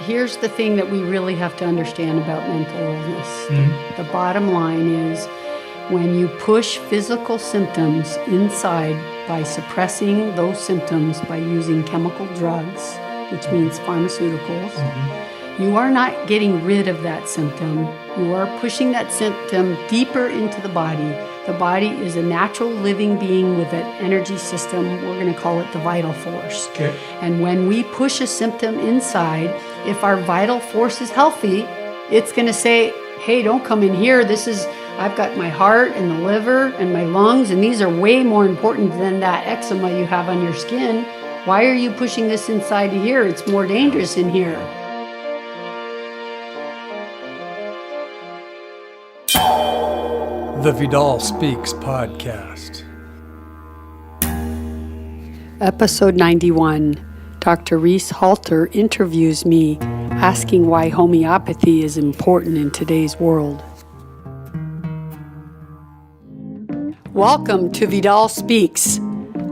Here's the thing that we really have to understand about mental illness. Mm-hmm. The bottom line is when you push physical symptoms inside by suppressing those symptoms by using chemical drugs, which means pharmaceuticals, you are not getting rid of that symptom. You are pushing that symptom deeper into the body. The body is a natural living being with an energy system. We're going to call it the vital force. Okay. And when we push a symptom inside, if our vital force is healthy, it's going to say, hey, don't come in here. I've got my heart and the liver and my lungs, and these are way more important than that eczema you have on your skin. Why are you pushing this inside of here? It's more dangerous in here. The Vidal Speaks podcast. Episode 91. Dr. Reese Halter interviews me, asking why homeopathy is important in today's world. Welcome to Vidal Speaks.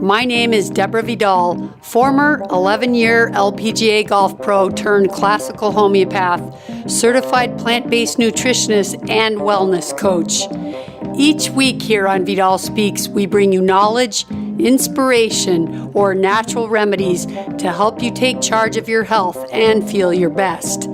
My name is Deborah Vidal, former 11-year LPGA golf pro turned classical homeopath, certified plant-based nutritionist, and wellness coach. Each week here on Vidal Speaks, we bring you knowledge, inspiration, or natural remedies to help you take charge of your health and feel your best.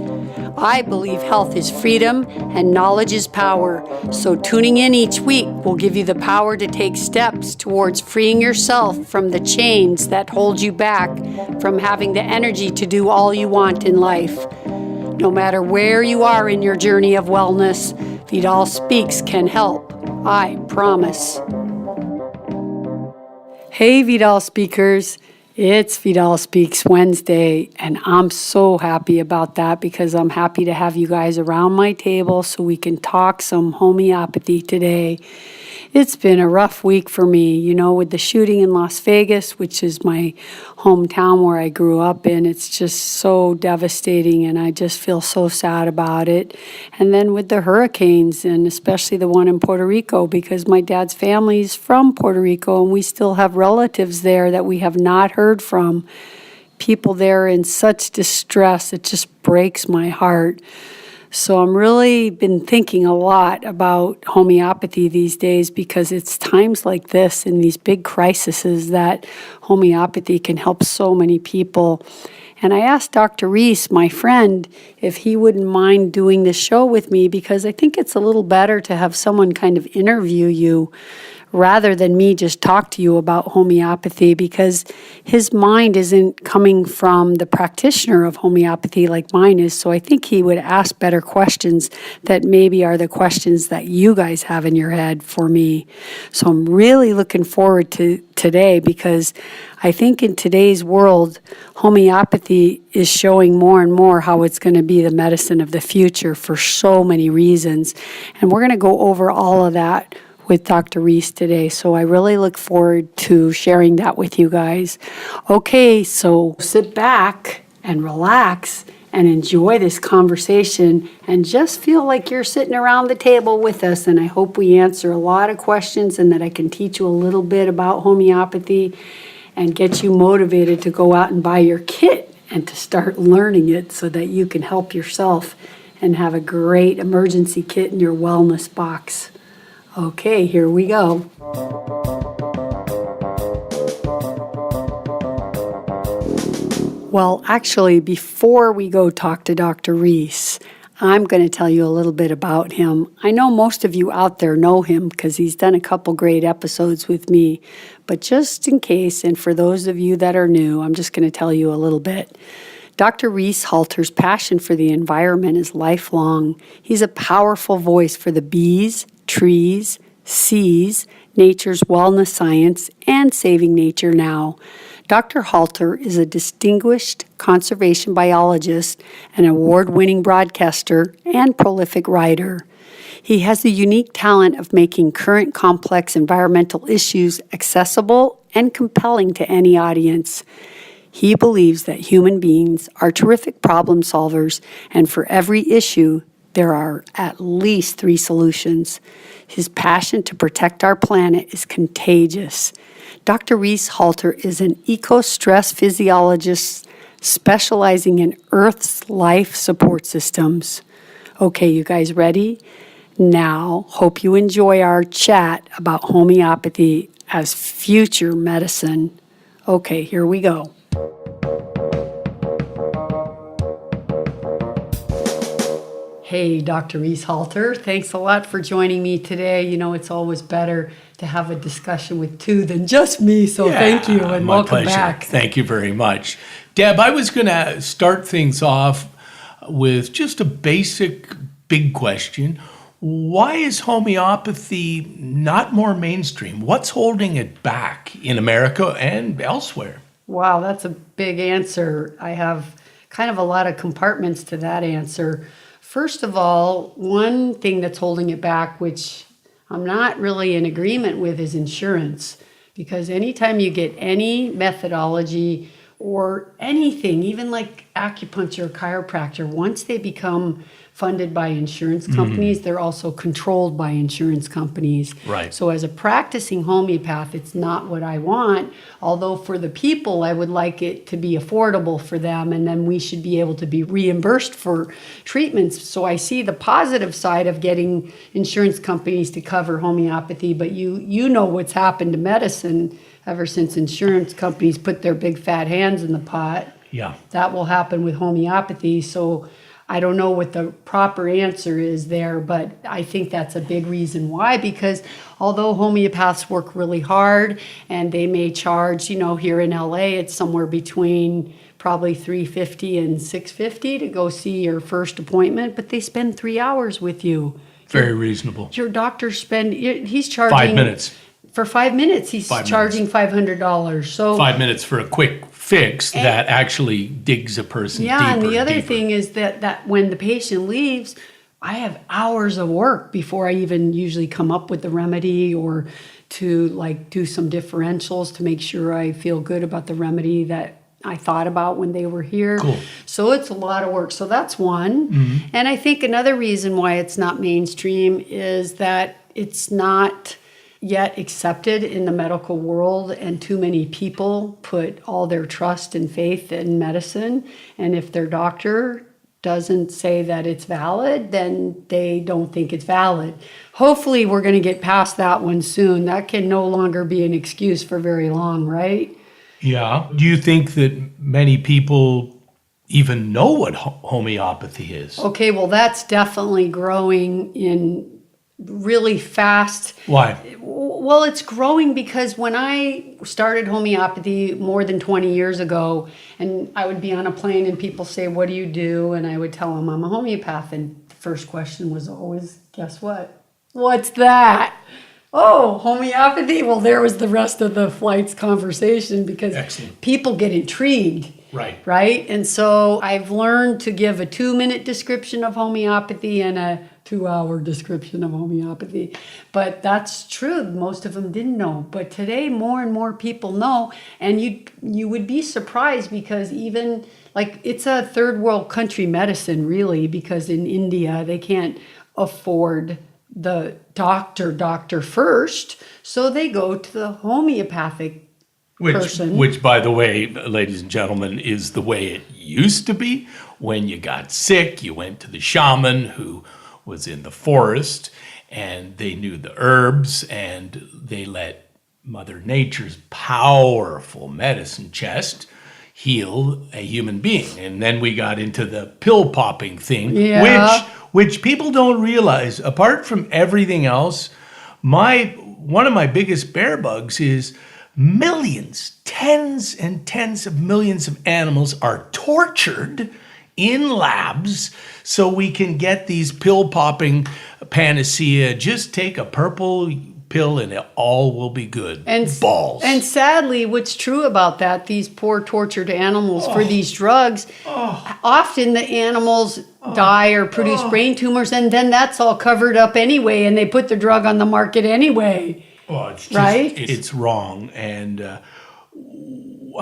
I believe health is freedom and knowledge is power. So tuning in each week will give you the power to take steps towards freeing yourself from the chains that hold you back from having the energy to do all you want in life. No matter where you are in your journey of wellness, Vidal Speaks can help. I promise. Hey Vidal Speakers. It's Vidal Speaks Wednesday, and I'm so happy about that because I'm happy to have you guys around my table so we can talk some homeopathy today. It's been a rough week for me, with the shooting in Las Vegas, which is my hometown where I grew up in. It's just so devastating, and I just feel so sad about it. And then with the hurricanes, and especially the one in Puerto Rico, because my dad's family's from Puerto Rico, and we still have relatives there that we have not heard from. People there in such distress, it just breaks my heart. So I'm really been thinking a lot about homeopathy these days because it's times like this and these big crises that homeopathy can help so many people. And I asked Dr. Reese, my friend, if he wouldn't mind doing this show with me because I think it's a little better to have someone kind of interview you rather than me just talk to you about homeopathy because his mind isn't coming from the practitioner of homeopathy like mine is. So I think he would ask better questions that maybe are the questions that you guys have in your head for me. So I'm really looking forward to today because I think in today's world, homeopathy is showing more and more how it's going to be the medicine of the future for so many reasons. And we're going to go over all of that with Dr. Reese today. So I really look forward to sharing that with you guys. Okay, so sit back and relax and enjoy this conversation and just feel like you're sitting around the table with us. And I hope we answer a lot of questions and that I can teach you a little bit about homeopathy and get you motivated to go out and buy your kit and to start learning it so that you can help yourself and have a great emergency kit in your wellness box. Okay, here we go. Well, actually, before we go talk to Dr. Reese, I'm going to tell you a little bit about him. I know most of you out there know him because he's done a couple great episodes with me. But just in case, and for those of you that are new, I'm just going to tell you a little bit. Dr. Reese Halter's passion for the environment is lifelong. He's a powerful voice for the bees, trees, seas, nature's wellness science, and saving nature now. Dr. Halter is a distinguished conservation biologist, an award-winning broadcaster, and prolific writer. He has the unique talent of making current complex environmental issues accessible and compelling to any audience. He believes that human beings are terrific problem solvers, and for every issue, there are at least 3 solutions. His passion to protect our planet is contagious. Dr. Reese Halter is an eco-stress physiologist, specializing in Earth's life support systems. Okay, you guys ready? Now, hope you enjoy our chat about homeopathy as future medicine. Okay, here we go. Hey, Dr. Reese Halter, thanks a lot for joining me today. You know, it's always better to have a discussion with two than just me, so thank you and my welcome pleasure. back. Thank you very much. Deb, I was going to start things off with just a basic big question. Why is homeopathy not more mainstream? What's holding it back in America and elsewhere? Wow, that's a big answer. I have kind of a lot of compartments to that answer. First of all, one thing that's holding it back, which I'm not really in agreement with, is insurance. Because anytime you get any methodology or anything, even like acupuncture or chiropractor, once they become funded by insurance companies, they're also controlled by insurance companies. Right. So as a practicing homeopath, it's not what I want. Although for the people, I would like it to be affordable for them, and then we should be able to be reimbursed for treatments. So I see the positive side of getting insurance companies to cover homeopathy, but you know what's happened to medicine ever since insurance companies put their big fat hands in the pot. Yeah. That will happen with homeopathy. So I don't know what the proper answer is there, but I think that's a big reason why, because although homeopaths work really hard and they may charge, you know, here in LA, it's somewhere between probably $350 and $650 to go see your first appointment, but they spend 3 hours with you. Very reasonable. Your doctor he's charging 5 minutes. For 5 minutes, he's charging $500. So 5 minutes for a quick fix that actually digs a person deeper. Yeah, and the other thing is that when the patient leaves, I have hours of work before I even usually come up with the remedy or to like do some differentials to make sure I feel good about the remedy that I thought about when they were here. Cool. So it's a lot of work. So that's one. And I think another reason why it's not mainstream is that it's not yet accepted in the medical world, and too many people put all their trust and faith in medicine. And if their doctor doesn't say that it's valid, then they don't think it's valid. Hopefully we're going to get past that one soon. That can no longer be an excuse for very long, right? Yeah. Do you think that many people even know what homeopathy is? Okay, well, that's definitely growing in really fast. Why? Well, it's growing because when I started homeopathy more than 20 years ago, and I would be on a plane and people say, "What do you do?" And I would tell them I'm a homeopath. And the first question was always, guess what? What's that? Oh, homeopathy? Well, there was the rest of the flight's conversation because Excellent. People get intrigued. Right. Right? And so I've learned to give a 2-minute description of homeopathy and a 2-hour description of homeopathy. But that's true. Most of them didn't know. But today, more and more people know. And you would be surprised because even, like, it's a third world country medicine, really, because in India, they can't afford the doctor first. So they go to the homeopathic person. Which, by the way, ladies and gentlemen, is the way it used to be. When you got sick, you went to the shaman who was in the forest, and they knew the herbs, and they let Mother Nature's powerful medicine chest heal a human being. And then we got into the pill popping thing, which people don't realize. Apart from everything else, one of my biggest bear bugs is millions, tens and tens of millions of animals are tortured in labs so we can get these pill-popping panacea. Just take a purple pill and it all will be good. Balls. And sadly, what's true about that, these poor tortured animals for these drugs, often the animals die or produce brain tumors, and then that's all covered up anyway, and they put the drug on the market anyway. It's just, right? It's wrong. And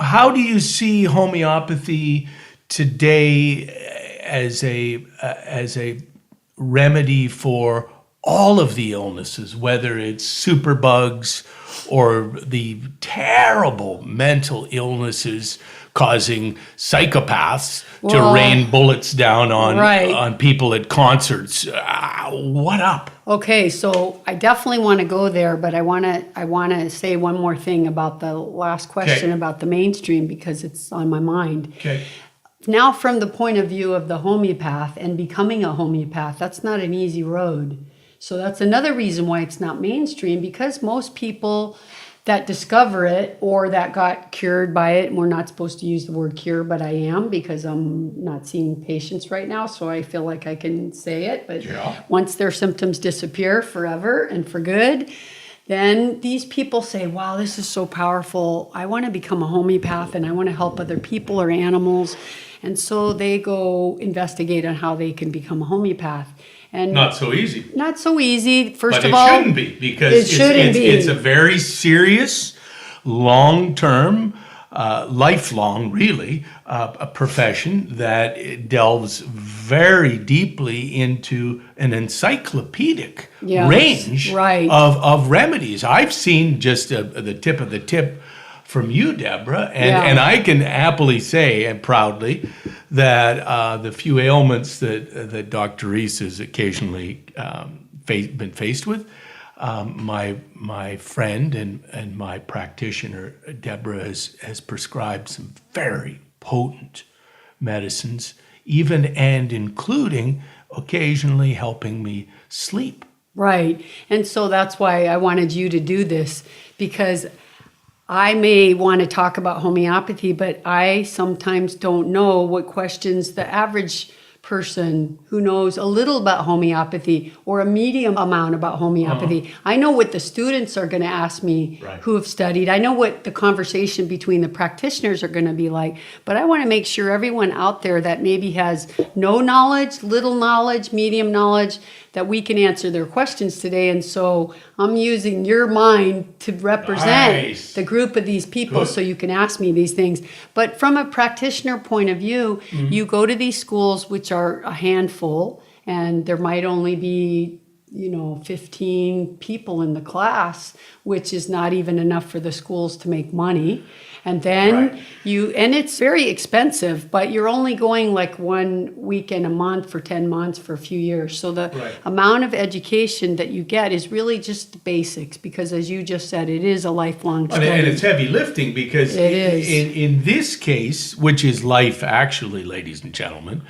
how do you see homeopathy today as a remedy for all of the illnesses, whether it's superbugs or the terrible mental illnesses causing psychopaths to rain bullets down on people at concerts. What up? Okay, so I definitely want to go there, but I want to say one more thing about the last question about the mainstream, because it's on my mind. Okay. Now, from the point of view of the homeopath and becoming a homeopath, that's not an easy road. So that's another reason why it's not mainstream, because most people that discover it or that got cured by it, and we're not supposed to use the word cure, but I am, because I'm not seeing patients right now, so I feel like I can say it. But once their symptoms disappear forever and for good, then these people say, wow, this is so powerful. I want to become a homeopath and I want to help other people or animals. And so they go investigate on how they can become a homeopath. And not so easy. Not so easy. First but of all, it shouldn't be, because it's a very serious, long-term, lifelong, really, a profession that delves very deeply into an encyclopedic range of remedies. I've seen just the tip of the tip from you, Deborah, and I can happily say and proudly that the few ailments that Dr. Reese has occasionally been faced with, my friend and my practitioner, Deborah, has prescribed some very potent medicines, even and including occasionally helping me sleep. Right. And so that's why I wanted you to do this, because I may want to talk about homeopathy, but I sometimes don't know what questions the average person who knows a little about homeopathy or a medium amount about homeopathy. I know what the students are going to ask me who have studied. I know what the conversation between the practitioners are going to be like, but I want to make sure everyone out there that maybe has no knowledge, little knowledge, medium knowledge, that we can answer their questions today. And so I'm using your mind to represent the group of these people so you can ask me these things. But from a practitioner point of view, you go to these schools, which are a handful, and there might only be 15 people in the class, which is not even enough for the schools to make money. And then and it's very expensive, but you're only going like 1 weekend a month for 10 months for a few years. So the amount of education that you get is really just the basics, because as you just said, it is a lifelong study. And it's heavy lifting, because it is. In this case, which is life actually, ladies and gentlemen,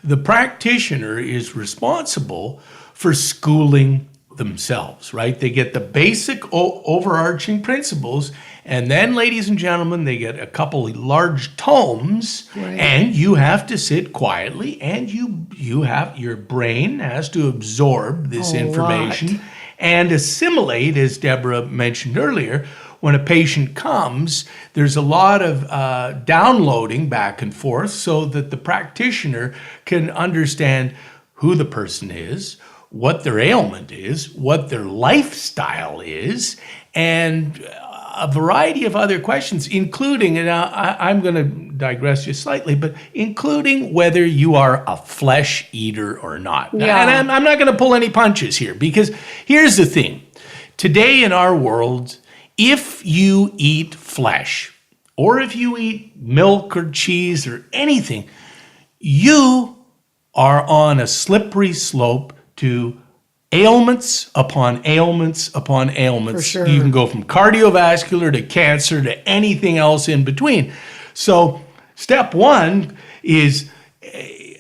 the practitioner is responsible for schooling themselves, right? They get the basic overarching principles, and then, ladies and gentlemen, they get a couple of large tomes, and you have to sit quietly, and your brain has to absorb this information and assimilate, as Deborah mentioned earlier. When a patient comes, there's a lot of downloading back and forth so that the practitioner can understand who the person is, what their ailment is, what their lifestyle is, and a variety of other questions, including, and I'm going to digress just slightly, but including whether you are a flesh eater or not. And I'm not going to pull any punches here, because here's the thing. Today in our world, if you eat flesh, or if you eat milk or cheese or anything, you are on a slippery slope to ailments upon ailments upon ailments. For sure. You can go from cardiovascular to cancer to anything else in between. So step one is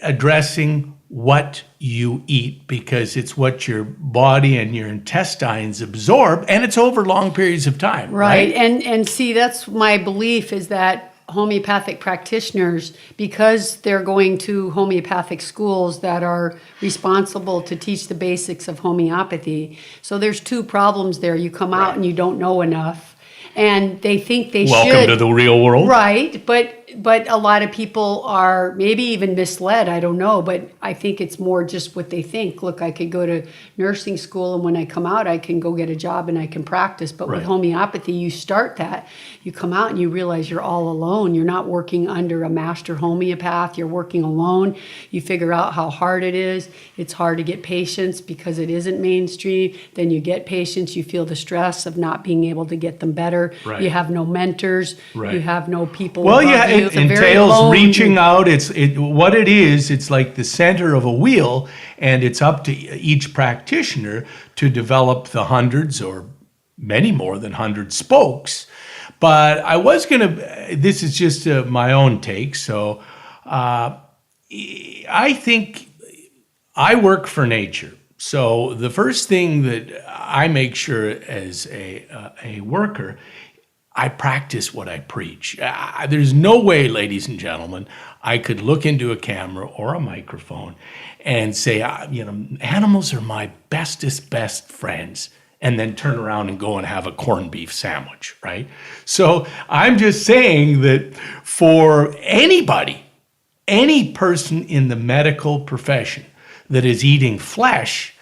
addressing what you eat, because it's what your body and your intestines absorb, and it's over long periods of time. Right. And see, that's my belief, is that homeopathic practitioners, because they're going to homeopathic schools that are responsible to teach the basics of homeopathy. So there's two problems there. You come out and you don't know enough, and they think they should. Welcome to the real world. Right, but but a lot of people are maybe even misled. I don't know, but I think it's more just what they think. Look, I could go to nursing school, and when I come out, I can go get a job and I can practice. But with Right. homeopathy, you start that, you come out and you realize you're all alone. You're not working under a master homeopath. You're working alone. You figure out how hard it is. It's hard to get patients because it isn't mainstream. Then you get patients. You feel the stress of not being able to get them better. Right. You have no mentors. Right. You have no people. Well, above yeah, you. it It's a very entails lone- reaching out. What it is, it's like the center of a wheel, and it's up to each practitioner to develop the hundreds or many more than 100 spokes. But I was going to, this is just my own take. So I think I work for nature. So the first thing that I make sure as a worker, I practice what I preach. There's no way, ladies and gentlemen, I could look into a camera or a microphone and say, animals are my bestest best friends, and then turn around and go and have a corned beef sandwich, right? So I'm just saying that for anybody, any person in the medical profession that is eating flesh,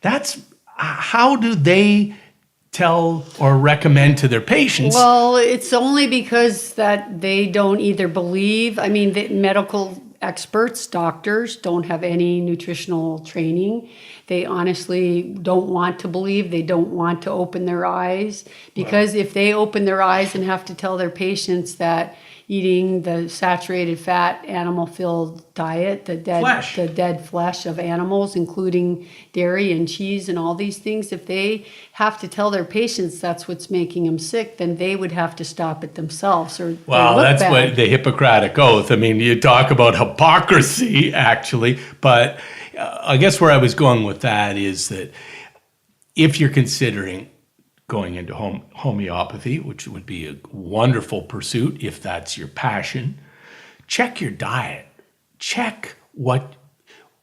that's how do they tell or recommend to their patients? Well, it's only because that they don't either believe. I mean, the medical experts, doctors, don't have any nutritional training. They honestly don't want to believe. They don't want to open their eyes, because if they open their eyes and have to tell their patients that eating the saturated fat animal-filled diet, the dead flesh of animals, including dairy and cheese and all these things, if they have to tell their patients that's what's making them sick, then they would have to stop it themselves. Or Well, they look that's bad. what the Hippocratic Oath. I mean, you talk about hypocrisy, actually, but I guess where I was going with that is that if you're considering going into homeopathy, which would be a wonderful pursuit if that's your passion, check your diet. Check what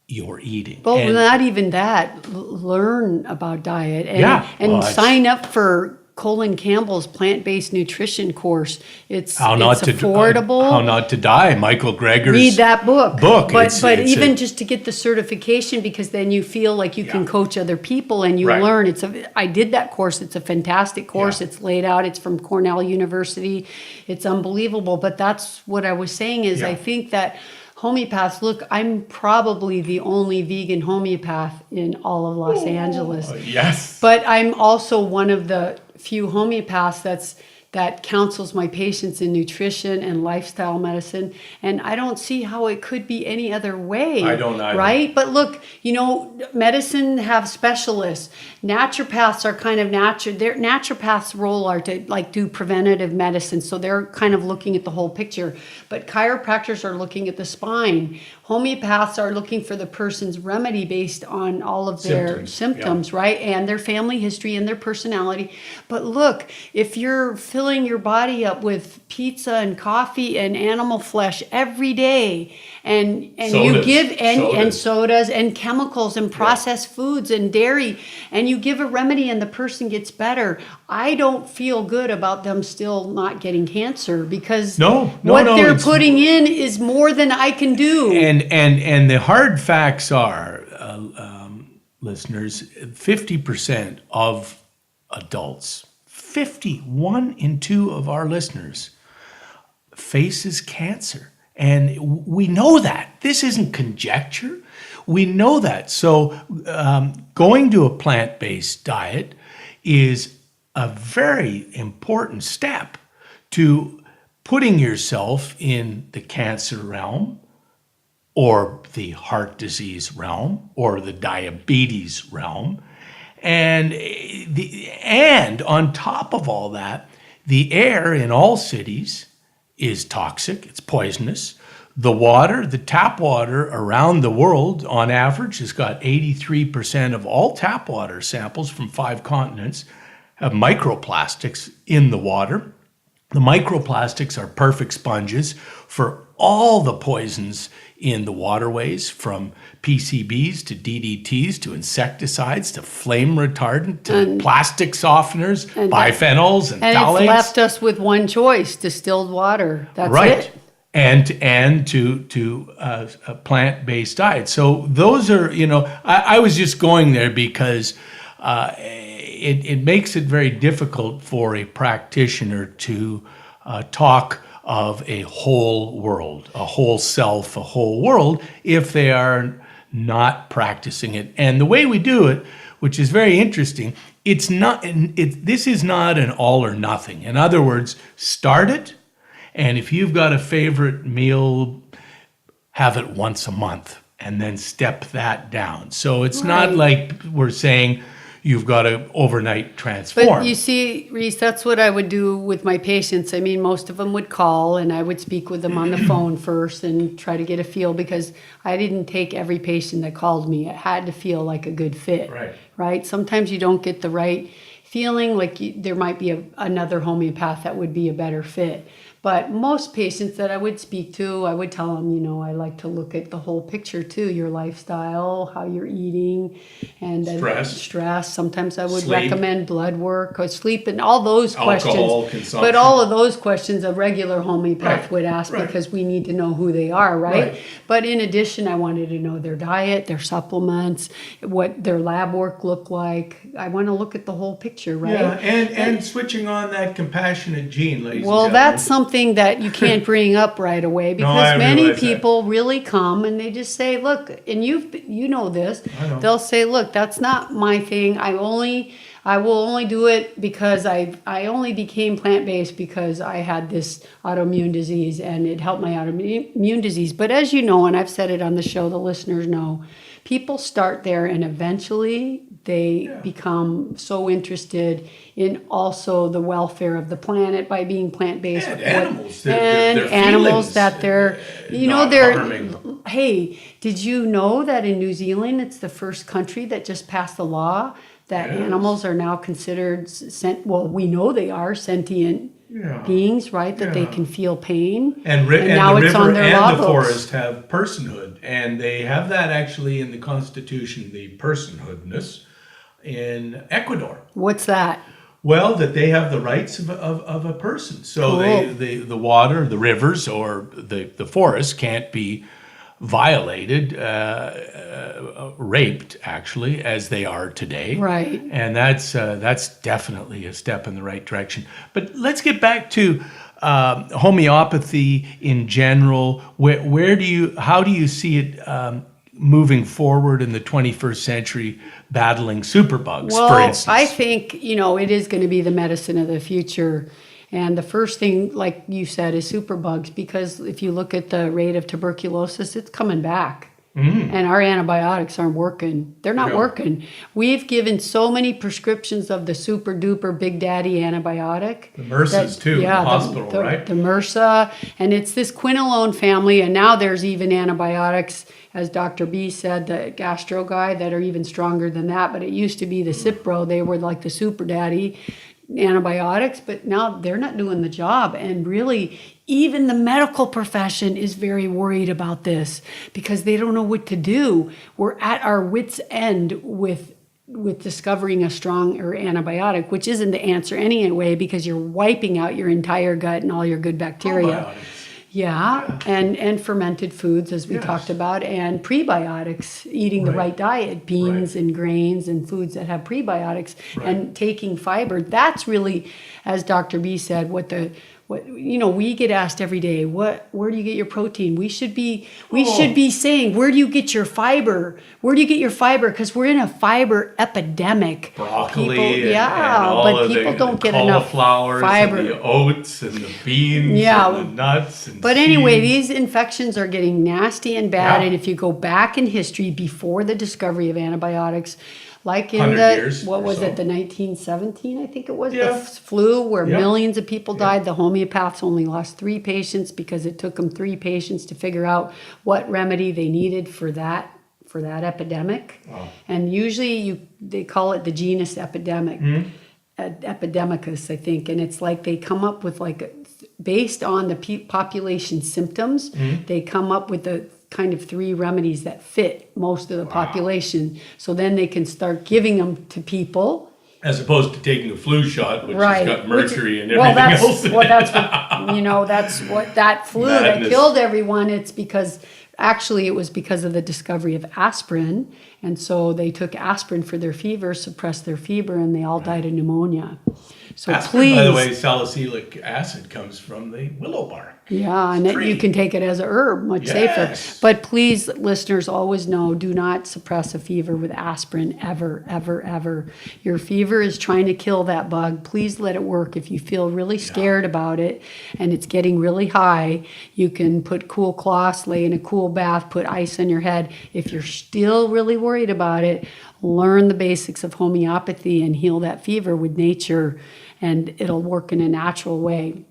you're eating. Well, And- not even that. Learn about diet and, Yeah, and well, it's- sign up for Colin Campbell's plant-based nutrition course. It's affordable. How Not to Die. Michael Greger's Read that book. But It's even a- just to get the certification, because then you feel like you can coach other people and you Right. learn. I did that course. It's a fantastic course. Yeah. It's laid out. It's from Cornell University. It's unbelievable. But that's what I was saying is Yeah. I think that homeopaths, look, I'm probably the only vegan homeopath in all of Los Angeles. Yes. But I'm also one of the few homeopaths that counsels my patients in nutrition and lifestyle medicine. And I don't see how it could be any other way. I don't either. Right? But look, medicine have specialists. Naturopaths are kind of their naturopaths' role are to do preventative medicine. So they're kind of looking at the whole picture. But chiropractors are looking at the spine. Homeopaths are looking for the person's remedy based on all of their symptoms, right? And their family history and their personality. But look, if you're filling your body up with pizza and coffee and animal flesh every day, and you Sodas. give and Sodas. sodas and chemicals and processed foods and dairy, and you give a remedy and the person gets better, I don't feel good about them still not getting cancer, because what they're putting in is more than I can do. And the hard facts are, listeners, 50% of adults, 51 in 2 of our listeners faces cancer. And we know that. This isn't conjecture. We know that. So going to a plant-based diet is a very important step to putting yourself in the cancer realm, or the heart disease realm, or the diabetes realm. And on top of all that, the air in all cities is toxic, it's poisonous. The water, the tap water around the world, on average, has got 83% of all tap water samples from 5 continents have microplastics in the water. The microplastics are perfect sponges for all the poisons in the waterways, from PCBs to DDTs to insecticides to flame retardant to plastic softeners, biphenyls and And phthalates. it's left us with one choice: distilled water. That's Right. it. and to a plant-based diet. So those are, I was just going there because it makes it very difficult for a practitioner to talk of a whole world, a whole self, a whole world, if they are not practicing it. And the way we do it, which is very interesting, this is not an all or nothing. In other words, start it, and if you've got a favorite meal, have it once a month and then step that down. So it's not like we're saying you've got to overnight transform. But you see, Reese, that's what I would do with my patients. I mean, most of them would call and I would speak with them on the phone first and try to get a feel, because I didn't take every patient that called me. It had to feel like a good fit, right? Sometimes you don't get the right feeling, like there might be another homeopath that would be a better fit. But most patients that I would speak to, I would tell them, I like to look at the whole picture too, your lifestyle, how you're eating, and stress. Sometimes I would recommend blood work or sleep and all those alcohol questions. Consumption. But all of those questions a regular homeopath would ask because we need to know who they are, right? But in addition, I wanted to know their diet, their supplements, what their lab work looked like. I want to look at the whole picture, right? Yeah, and switching on that compassionate gene, ladies and gentlemen. That's something that you can't bring up right away, because many people really come and they just say, look, and you know this, they'll say, look, that's not my thing. I will only do it because I only became plant-based because I had this autoimmune disease and it helped my autoimmune disease. But as you know, and I've said it on the show, the listeners know, people start there and eventually they become so interested in also the welfare of the planet by being plant-based. And animals. Animals that they're harming. Hey, did you know that in New Zealand, it's the first country that just passed a law that animals are now considered, we know they are sentient beings, right? That they can feel pain. And now the it's river on their and law the books. forest have personhood. And they have that actually in the Constitution, the personhoodness in Ecuador. What's that? Well, that they have the rights of a person. So the water, the rivers, or the forest can't be violated, raped, actually, as they are today. Right. And that's definitely a step in the right direction. But let's get back to homeopathy in general. How do you see it moving forward in the 21st century, battling superbugs, for instance? I think, it is going to be the medicine of the future. And the first thing, like you said, is superbugs, because if you look at the rate of tuberculosis, it's coming back. And our antibiotics aren't working. They're not working. We've given so many prescriptions of the super duper big daddy antibiotic. The MRSAs too, in the hospital, right? The MRSA, and it's this quinolone family, and now there's even antibiotics, as Dr. B said, the gastro guy, that are even stronger than that. But it used to be the Cipro. They were like the super daddy antibiotics, but now they're not doing the job. And really, even the medical profession is very worried about this because they don't know what to do. We're at our wits' end with discovering a stronger antibiotic, which isn't the answer anyway, because you're wiping out your entire gut and all your good bacteria. Probiotics. Yeah, and fermented foods, as we talked about, and prebiotics, eating the right diet, beans and grains and foods that have prebiotics, and taking fiber. That's really, as Dr. B said, we get asked every day, where do you get your protein? We should be saying, where do you get your fiber? Where do you get your fiber? Because we're in a fiber epidemic. Broccoli, but people don't get enough fiber. And the oats and the beans and the nuts. But anyway, these infections are getting nasty and bad. And if you go back in history before the discovery of antibiotics, like in the 1917, I think it was, the flu, where millions of people died. The homeopaths only lost 3 patients because it took them 3 patients to figure out what remedy they needed for that epidemic. Wow. And usually they call it the genus epidemic, epidemicus, I think. And it's like they come up with, based on the population symptoms, they come up with the kind of 3 remedies that fit most of the population. So then they can start giving them to people As opposed to taking a flu shot, which Right. has got mercury and Well, everything else. that's what, that's what that flu that Madness. killed everyone. It's because, actually, it was because of the discovery of aspirin. And so they took aspirin for their fever, suppressed their fever, and they all died of pneumonia. So Aspirin, please. by the way, salicylic acid comes from the willow bark. Yeah, and you can take it as a herb, much safer. Yes. But please, listeners, always know, do not suppress a fever with aspirin, ever, ever, ever. Your fever is trying to kill that bug. Please let it work. If you feel really scared about it and it's getting really high, you can put cool cloths, lay in a cool bath, put ice on your head. If you're still really worried about it, learn the basics of homeopathy and heal that fever with nature, and it'll work in a natural way.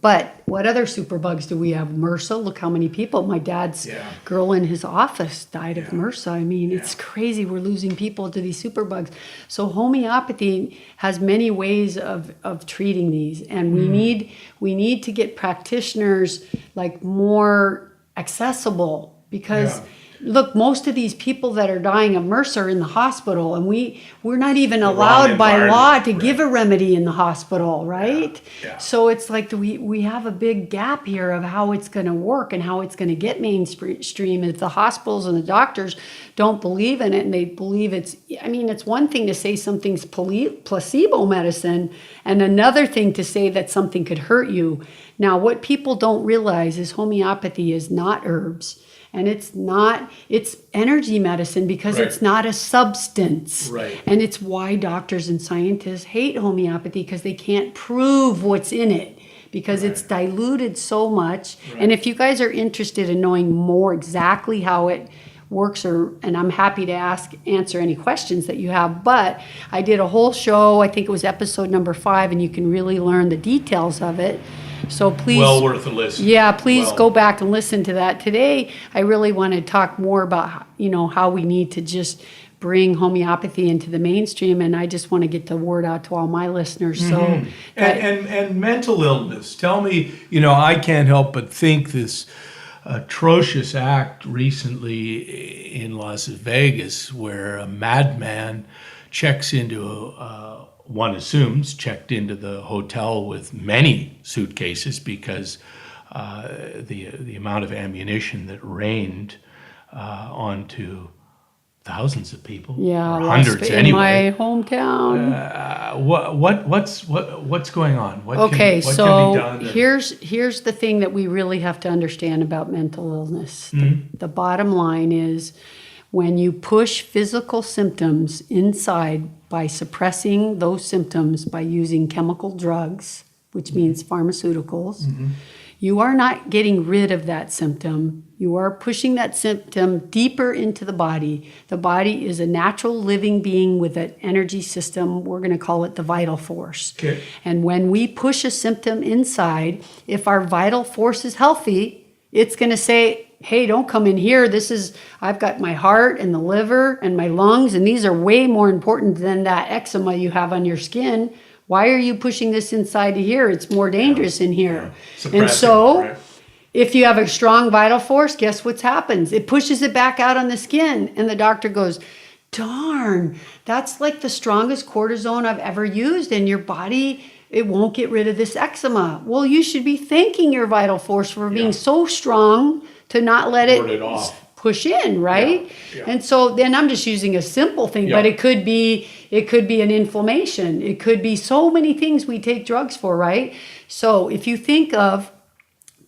But what other superbugs do we have? MRSA, look how many people. My dad's girl in his office died of MRSA. I mean, it's crazy. We're losing people to these superbugs. So homeopathy has many ways of treating these. And we need to get practitioners like more accessible, because look, most of these people that are dying of MRSA are in the hospital, and we're not even allowed by law to give a remedy in the hospital, right? Yeah. So it's like we have a big gap here of how it's going to work and how it's going to get mainstream. If the hospitals and the doctors don't believe in it, and they believe it's one thing to say something's placebo medicine, and another thing to say that something could hurt you. Now, what people don't realize is homeopathy is not herbs. And it's energy medicine, because it's not a substance. Right. And it's why doctors and scientists hate homeopathy, because they can't prove what's in it, because it's diluted so much. And if you guys are interested in knowing more exactly how it works, and I'm happy to answer any questions that you have, but I did a whole show, I think it was episode number 5, and you can really learn the details of it. So please, Well worth a listen. Yeah, please go back and listen to that. Today, I really want to talk more about, how we need to just bring homeopathy into the mainstream, and I just want to get the word out to all my listeners. So, And mental illness. Tell me, I can't help but think this atrocious act recently in Las Vegas, where a madman checks into one assumes, checked into the hotel with many suitcases, because the amount of ammunition that rained onto thousands of people, or hundreds in anyway. my hometown. What's going on? What Okay, can so be done? here's the thing that we really have to understand about mental illness. The bottom line is, when you push physical symptoms inside by suppressing those symptoms by using chemical drugs, which means pharmaceuticals, you are not getting rid of that symptom. You are pushing that symptom deeper into the body. The body is a natural living being with an energy system. We're going to call it the vital force. Okay. And when we push a symptom inside, if our vital force is healthy, it's going to say, hey, don't come in here. I've got my heart and the liver and my lungs, and these are way more important than that eczema you have on your skin. Why are you pushing this inside to here? It's more dangerous in here. And so, if you have a strong vital force, guess what happens? It pushes it back out on the skin, and the doctor goes, darn, that's like the strongest cortisone I've ever used, and your body, it won't get rid of this eczema. Well, you should be thanking your vital force for being so strong to not let it push in, right? Yeah. And so then I'm just using a simple thing, but it could be an inflammation. It could be so many things we take drugs for, right? So if you think of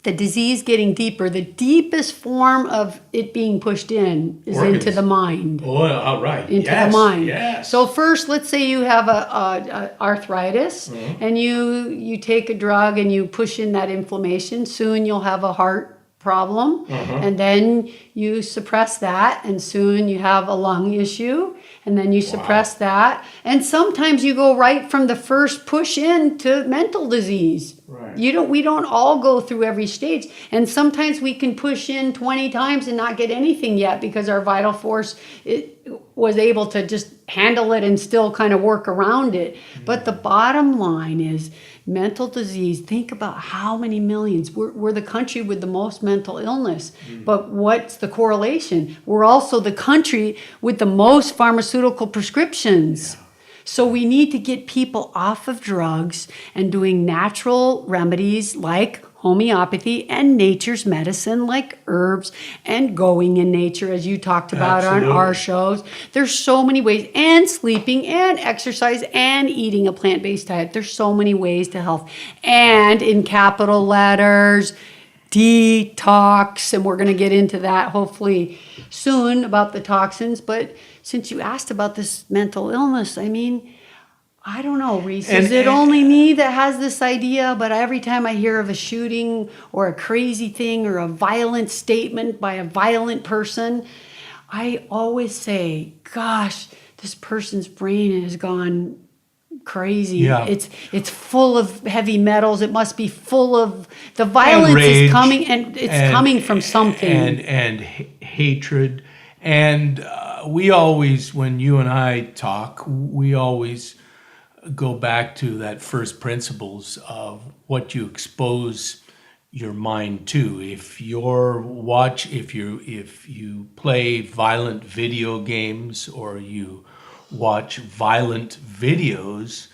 the disease getting deeper, the deepest form of it being pushed in is into the mind. Oh, all right. Into the mind. Yes. So first, let's say you have a arthritis, and you take a drug and you push in that inflammation. Soon you'll have a heart problem, and then you suppress that, and soon you have a lung issue, and then you suppress that, and sometimes you go right from the first push in to mental disease. Right. We don't all go through every stage, and sometimes we can push in 20 times and not get anything yet, because our vital force was able to just handle it and still kind of work around it. But the bottom line is, mental disease, think about how many millions. We're the country with the most mental illness. But what's the correlation? We're also the country with the most pharmaceutical prescriptions. So we need to get people off of drugs and doing natural remedies like homeopathy and nature's medicine like herbs and going in nature, as you talked about on our shows. There's so many ways, and sleeping and exercise and eating a plant-based diet. There's so many ways to health. And in capital letters, detox, and we're going to get into that hopefully soon about the toxins. But since you asked about this mental illness, I mean, I don't know, Reese. Is it only me that has this idea? But every time I hear of a shooting or a crazy thing or a violent statement by a violent person, I always say, gosh, this person's brain has gone crazy. Yeah. It's full of heavy metals. It must be full of the violence is coming, and it's coming from something. And hatred. And we always, when you and I talk, we always go back to that first principles of what you expose your mind to. If you play violent video games or you watch violent videos,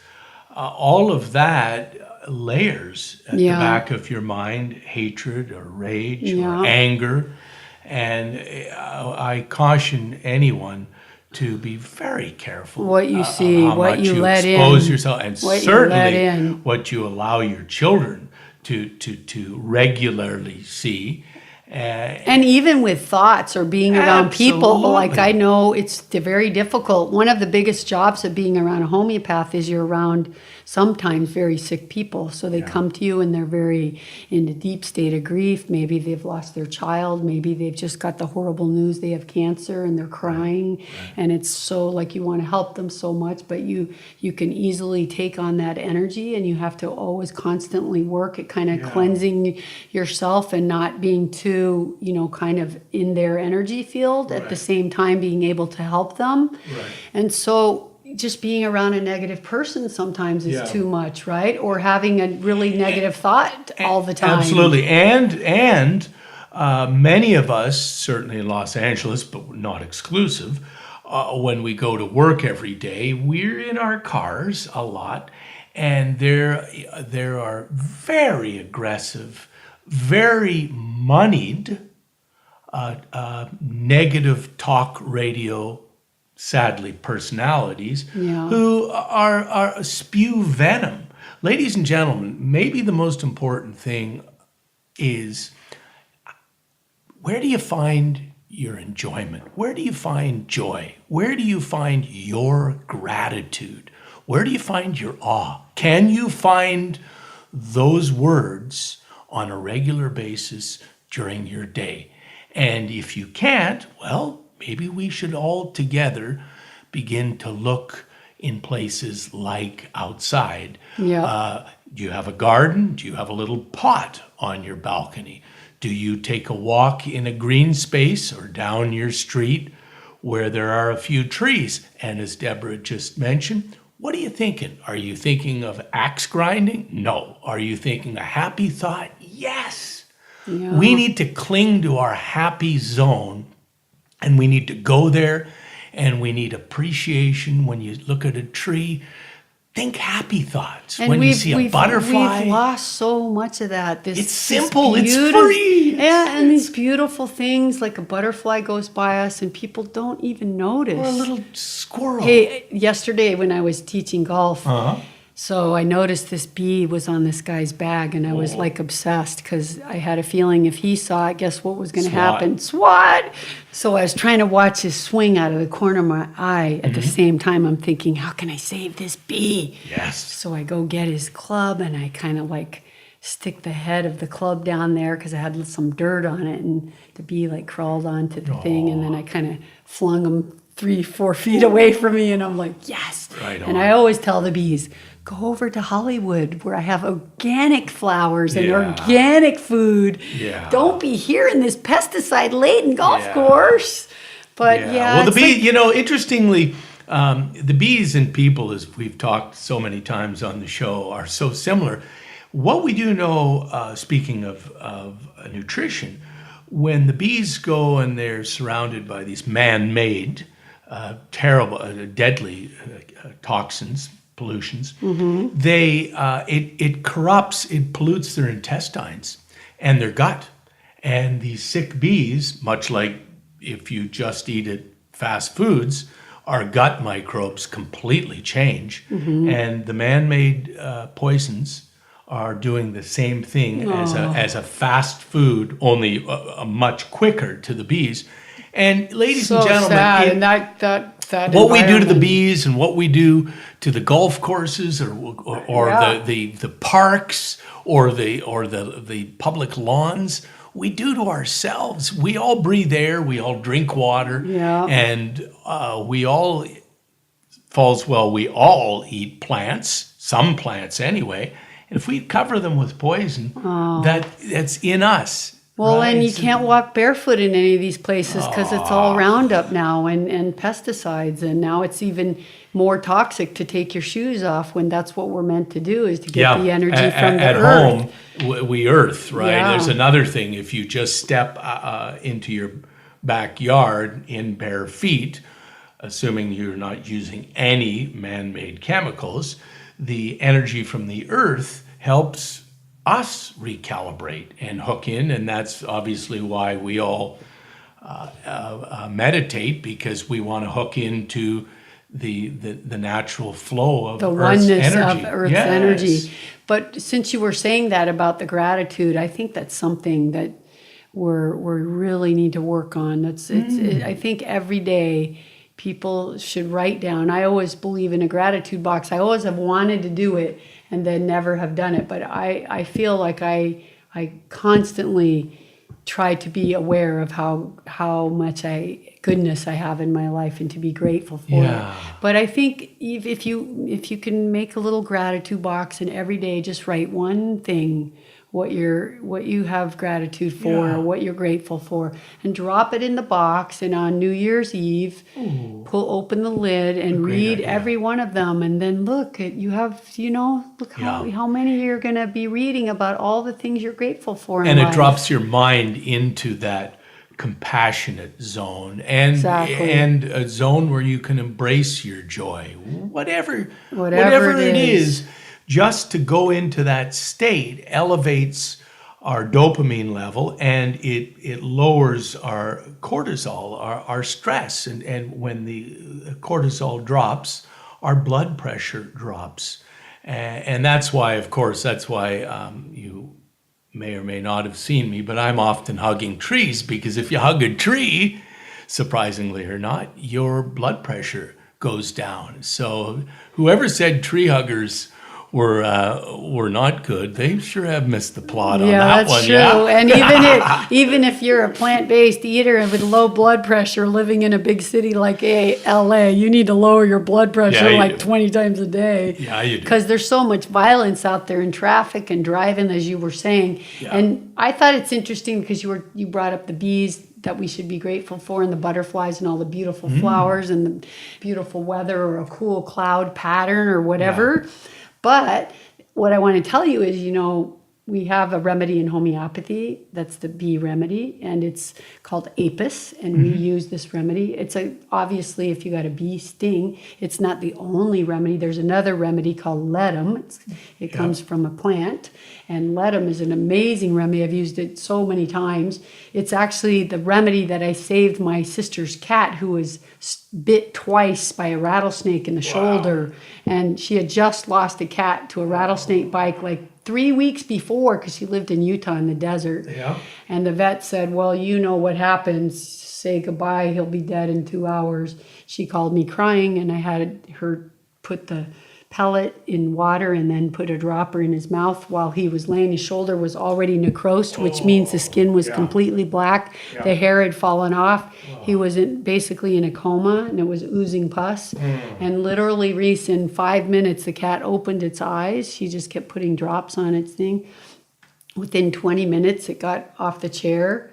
all of that layers at the back of your mind, hatred or rage or anger. And I caution anyone to be very careful what you see, what you let expose in, yourself, and what certainly what you allow your children to regularly see. And even with thoughts or being around people, like I know it's very difficult. One of the biggest jobs of being around a homeopath is you're around sometimes very sick people. So they come to you and they're very in a deep state of grief. Maybe they've lost their child. Maybe they've just got the horrible news they have cancer and they're crying. Right. And it's so like you want to help them so much, but you can easily take on that energy, and you have to always constantly work at kind of cleansing yourself and not being too, kind of in their energy field at the same time being able to help them. Right. And so just being around a negative person sometimes is too much, right? Or having a really negative thought all the time. Absolutely. And many of us, certainly in Los Angeles, but not exclusive, when we go to work every day, we're in our cars a lot, and there are very aggressive, very moneyed negative talk radio, sadly, personalities who are spew venom. Ladies and gentlemen, maybe the most important thing is, where do you find your enjoyment? Where do you find joy? Where do you find your gratitude? Where do you find your awe? Can you find those words on a regular basis during your day? And if you can't, well, maybe we should all together begin to look in places like outside. Yeah. Do you have a garden? Do you have a little pot on your balcony? Do you take a walk in a green space or down your street where there are a few trees? And as Deborah just mentioned, what are you thinking? Are you thinking of axe grinding? No. Are you thinking a happy thought? Yes. Yeah. We need to cling to our happy zone, and we need to go there, and we need appreciation. When you look at a tree, think happy thoughts. And when you see a butterfly. We've lost so much of that. It's simple. It's free. Yeah, and these beautiful things, like a butterfly goes by us and people don't even notice. Or a little squirrel. Hey, yesterday when I was teaching golf, so I noticed this bee was on this guy's bag, and I was like obsessed because I had a feeling if he saw it, guess what was going to happen? SWAT! So I was trying to watch his swing out of the corner of my eye. At the same time, I'm thinking, how can I save this bee? Yes. So I go get his club, and I kind of like stick the head of the club down there because I had some dirt on it, and the bee like crawled onto the thing, and then I kind of flung him 3-4 feet away from me, and I'm like, yes. Right on. And I always tell the bees, go over to Hollywood where I have organic flowers and organic food. Yeah. Don't be here in this pesticide-laden golf course. But well, the bee, interestingly, the bees and people, as we've talked so many times on the show, are so similar. What we do know, speaking of nutrition, when the bees go and they're surrounded by these man-made terrible, deadly toxins, pollutions, it corrupts, it pollutes their intestines and their gut. And these sick bees, much like if you just eat at fast foods, our gut microbes completely change. And the man-made poisons are doing the same thing as a fast food, only much quicker to the bees. And ladies and gentlemen, sad. And that what we do to the environment. bees and what we do to the golf courses or Yeah. the parks or the public lawns, we do to ourselves. We all breathe air, we all drink water, Yeah. and we all we all eat plants, some plants anyway. And if we cover them with poison, that's in us. Well, right? and you can't walk barefoot in any of these places because it's all Roundup now and pesticides. And now it's even more toxic to take your shoes off when that's what we're meant to do, is to get the energy from the at earth. home, we earth, right? Yeah. There's another thing. If you just step into your backyard in bare feet, assuming you're not using any man-made chemicals, the energy from the earth helps us recalibrate and hook in, and that's obviously why we all meditate, because we want to hook into the natural flow of The Earth's oneness energy. of Earth's Yes. energy. But since you were saying that about the gratitude, I think that's something that we really need to work on. I think every day people should write down. I always believe in a gratitude box. I always have wanted to do it and then never have done it. But I feel like I constantly try to be aware of how much goodness I have in my life and to be grateful for it. But I think if you can make a little gratitude box and every day just write one thing, what you have gratitude for, what you're grateful for, and drop it in the box. And on New Year's Eve, open the lid and read idea. every one of them. And then look how many you're going to be reading about all the things you're grateful for in And life. it drops your mind into that compassionate zone and Exactly. and a zone where you can embrace your joy, whatever it it is. is. Just to go into that state elevates our dopamine level, and it lowers our cortisol, our stress. And when the cortisol drops, our blood pressure drops. And that's why you may or may not have seen me, but I'm often hugging trees, because if you hug a tree, surprisingly or not, your blood pressure goes down. So whoever said tree huggers were not good, they sure have missed the plot on that that's one. true. Yeah, And even if you're a plant-based eater and with low blood pressure living in a big city like LA, you need to lower your blood pressure you like do. 20 times a day. Yeah, you do. Because there's so much violence out there in traffic and driving, as you were saying. Yeah. And I thought it's interesting because you brought up the bees that we should be grateful for, and the butterflies and all the beautiful flowers and the beautiful weather or a cool cloud pattern or whatever. But what I want to tell you is, we have a remedy in homeopathy that's the bee remedy, and it's called apis, and we use this remedy. It's obviously, if you got a bee sting, it's not the only remedy. There's another remedy called ledum. It comes from a plant, and ledum is an amazing remedy. I've used it so many times. It's actually the remedy that I saved my sister's cat, who was bit twice by a rattlesnake in the shoulder, and she had just lost a cat to a rattlesnake bite like 3 weeks before, because she lived in Utah in the desert. Yeah. And the vet said, well, you know what happens. Say goodbye. He'll be dead in 2 hours. She called me crying, and I had her put the pellet in water and then put a dropper in his mouth while he was laying. His shoulder was already necrosed, which means the skin was completely black. Yeah. The hair had fallen off. He was basically in a coma, and it was oozing pus. And literally, Reese, in 5 minutes, the cat opened its eyes. She just kept putting drops on its thing. Within 20 minutes, it got off the chair.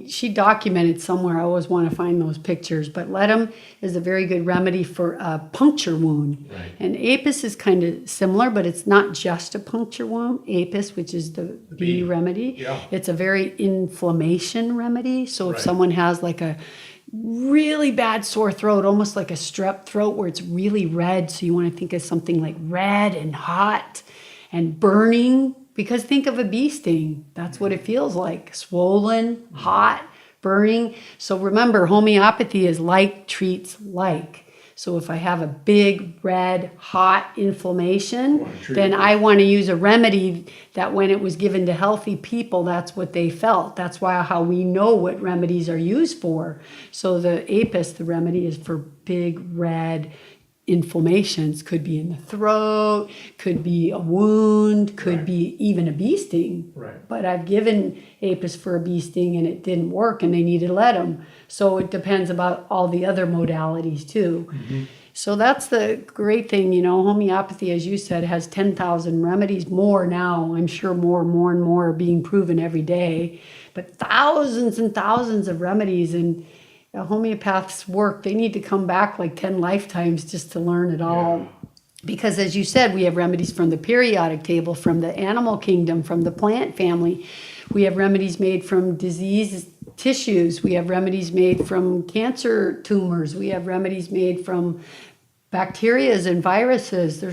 She documented somewhere. I always want to find those pictures. But ledum is a very good remedy for a puncture wound. Right. And apis is kind of similar, but it's not just a puncture wound. Apis, which is the bee remedy, Yeah. it's a very inflammation remedy. So if Right. someone has like a really bad sore throat, almost like a strep throat where it's really red. So you want to think of something like red and hot and burning, because think of a bee sting. That's what it feels like. Swollen, hot, burning. So remember, homeopathy is like treats like. So if I have a big, red, hot inflammation, then I want to use a remedy that when it was given to healthy people, that's what they felt. That's why how we know what remedies are used for. So the apis, the remedy is for big, red inflammations. Could be in the throat, could be a wound, could be even a bee sting. Right. But I've given apis for a bee sting and it didn't work and they needed to let them. So it depends about all the other modalities too. So that's the great thing, homeopathy, as you said, has 10,000 remedies more now. I'm sure more and more are being proven every day, but thousands and thousands of remedies. And homeopaths work. They need to come back like 10 lifetimes just to learn it all. Yeah. Because as you said, we have remedies from the periodic table, from the animal kingdom, from the plant family. We have remedies made from disease tissues. We have remedies made from cancer tumors. We have remedies made from bacterias and viruses.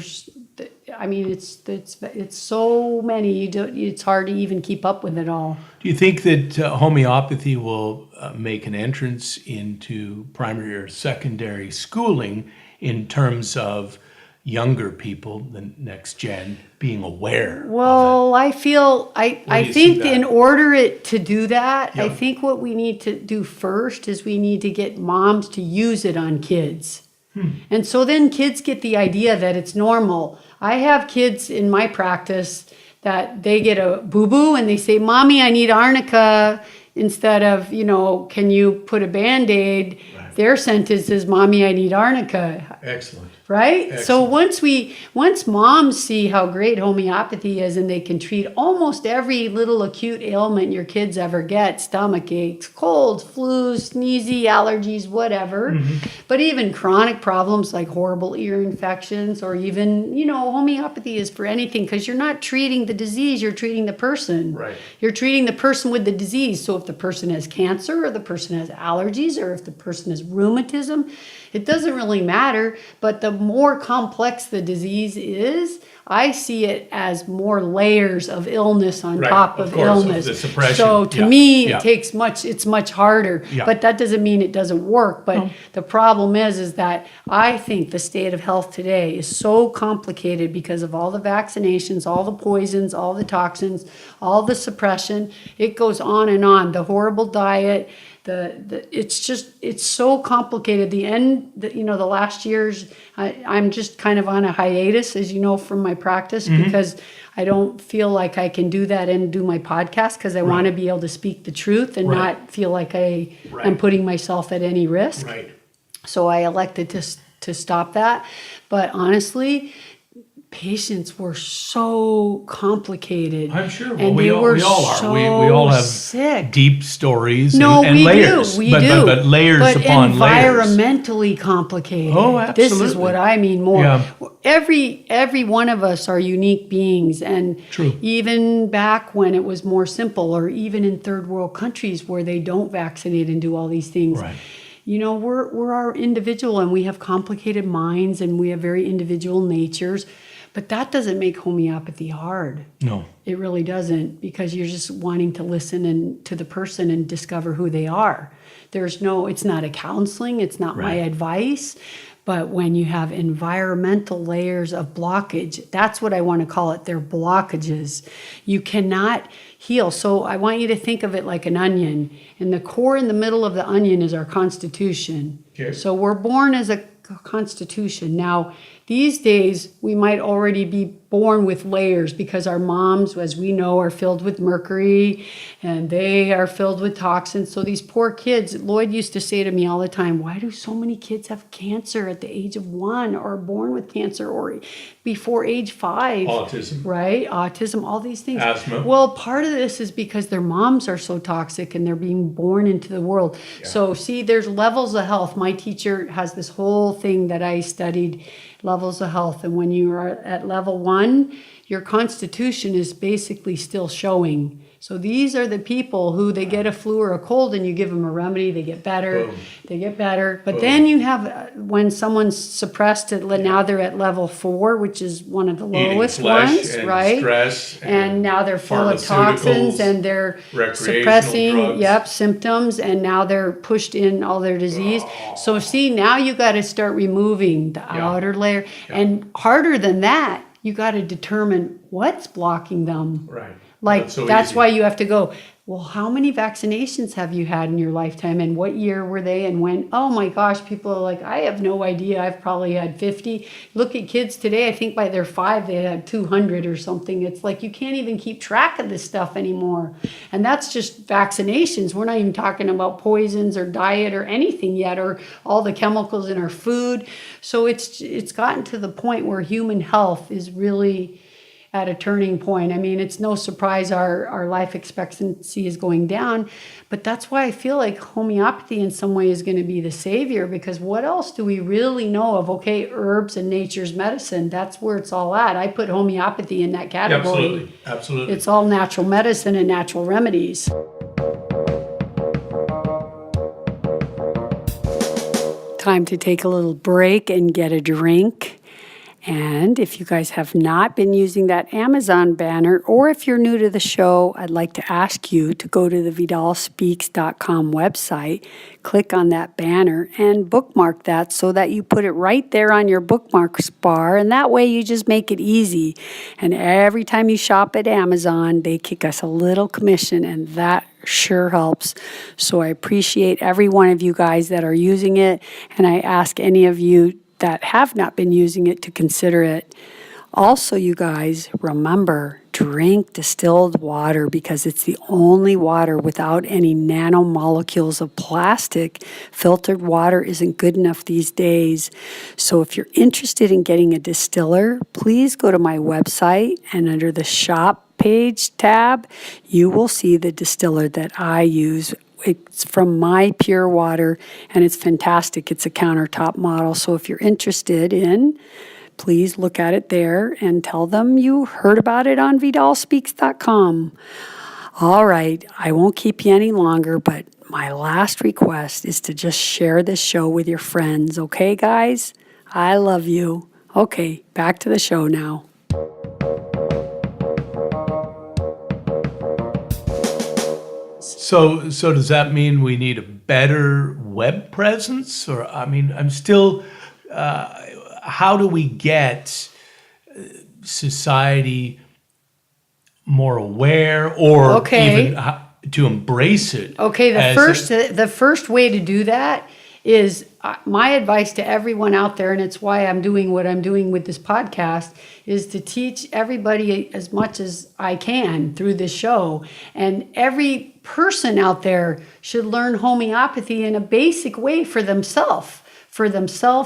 It's so many. It's hard to even keep up with it all. Do you think that homeopathy will make an entrance into primary or secondary schooling in terms of younger people, the next gen, being aware? Well, I think in order to do that, Yep. I think what we need to do first is we need to get moms to use it on kids. And so then kids get the idea that it's normal. I have kids in my practice that they get a boo-boo and they say, Mommy, I need arnica, instead of, can you put a Band-Aid? Right. Their sentence is, Mommy, I need arnica. Excellent. Right? Excellent. So once moms see how great homeopathy is and they can treat almost every little acute ailment your kids ever get, stomach aches, colds, flus, sneezy, allergies, whatever, but even chronic problems like horrible ear infections, or even, homeopathy is for anything, because you're not treating the disease, you're treating the person. Right. You're treating the person with the disease. So if the person has cancer, or the person has allergies, or if the person has rheumatism, it doesn't really matter. But the more complex the disease is, I see it as more layers of illness on top of illness. The suppression. So to me, it's much harder. Yeah. But that doesn't mean it doesn't work. But the problem is that I think the state of health today is so complicated because of all the vaccinations, all the poisons, all the toxins, all the suppression. It goes on and on. The horrible diet. It's so complicated. The last years, I'm just kind of on a hiatus, as you know, from my practice, because I don't feel like I can do that and do my podcast, because I want to be able to speak the truth and not feel like I am putting myself at any risk. Right. So I elected to stop that. But honestly, patients were so complicated. I'm sure. And we all are. So we all have sick. deep stories No, and we layers. do. But layers but upon layers. Environmentally complicated. Oh, absolutely. This is what I mean more. Yeah. Every one of us are unique beings. And True. even back when it was more simple, or even in third world countries where they don't vaccinate and do all these things. Right. We're our individual, and we have complicated minds, and we have very individual natures. But that doesn't make homeopathy hard. No. It really doesn't, because you're just wanting to listen to the person and discover who they are. It's not a counseling, it's not my advice. But when you have environmental layers of blockage, that's what I want to call it. They're blockages. You cannot heal. So I want you to think of it like an onion. And the core in the middle of the onion is our constitution. Okay. So we're born as a constitution. Now, these days, we might already be born with layers, because our moms, as we know, are filled with mercury and they are filled with toxins. So these poor kids, Lloyd used to say to me all the time, why do so many kids have cancer at the age of 1, or born with cancer, or before age 5? Autism. Right? Autism, all these things. Asthma. Well, part of this is because their moms are so toxic and they're being born into the world. Yeah. So see, there's levels of health. My teacher has this whole thing that I studied, levels of health. And when you are at level 1, your constitution is basically still showing. So these are the people who they get a flu or a cold and you give them a remedy, they get better, Boom. they get better. But Boom. then you have, when someone's suppressed at, now they're at level 4, which is one of the Eating lowest flesh ones, and right? stress And now they're full of toxins pharmaceuticals, and they're recreational suppressing, drugs. symptoms, and now they're pushed in all their disease. So see, now you got to start removing the outer layer. And harder than that, you got to determine what's blocking them. Right. Like, Not so that's easy. why you have to go, well, how many vaccinations have you had in your lifetime and what year were they and when? Oh my gosh, people are like, I have no idea. I've probably had 50. Look at kids today. I think by their 5, they had 200 or something. It's like you can't even keep track of this stuff anymore. And that's just vaccinations. We're not even talking about poisons or diet or anything yet, or all the chemicals in our food. So it's gotten to the point where human health is really at a turning point. I mean, it's no surprise our life expectancy is going down, but that's why I feel like homeopathy in some way is going to be the savior, because what else do we really know of? Okay, herbs and nature's medicine, that's where it's all at. I put homeopathy in that category. Absolutely. It's all natural medicine and natural remedies. Time to take a little break and get a drink. And if you guys have not been using that Amazon banner, or if you're new to the show, I'd like to ask you to go to the vidalspeaks.com website, click on that banner, and bookmark that so that you put it right there on your bookmarks bar. And that way you just make it easy. And every time you shop at Amazon, they kick us a little commission, and that sure helps. So I appreciate every one of you guys that are using it, and I ask any of you that have not been using it to consider it. Also, you guys, remember, drink distilled water, because it's the only water without any nanomolecules of plastic. Filtered water isn't good enough these days. So if you're interested in getting a distiller, please go to my website, and under the shop page tab, you will see the distiller that I use. It's from My Pure Water, and it's fantastic. It's a countertop model. So if you're interested in, please look at it there and tell them you heard about it on vidalspeaks.com. All right, I won't keep you any longer, but my last request is to just share this show with your friends. Okay, guys? I love you. Okay, back to the show now. So does that mean we need a better web presence? Or, I mean, I'm still, how do we get society more aware, or even to embrace it? Okay, the first way to do that is my advice to everyone out there, and it's why I'm doing what I'm doing with this podcast, is to teach everybody as much as I can through this show. And every person out there should learn homeopathy in a basic way for themselves,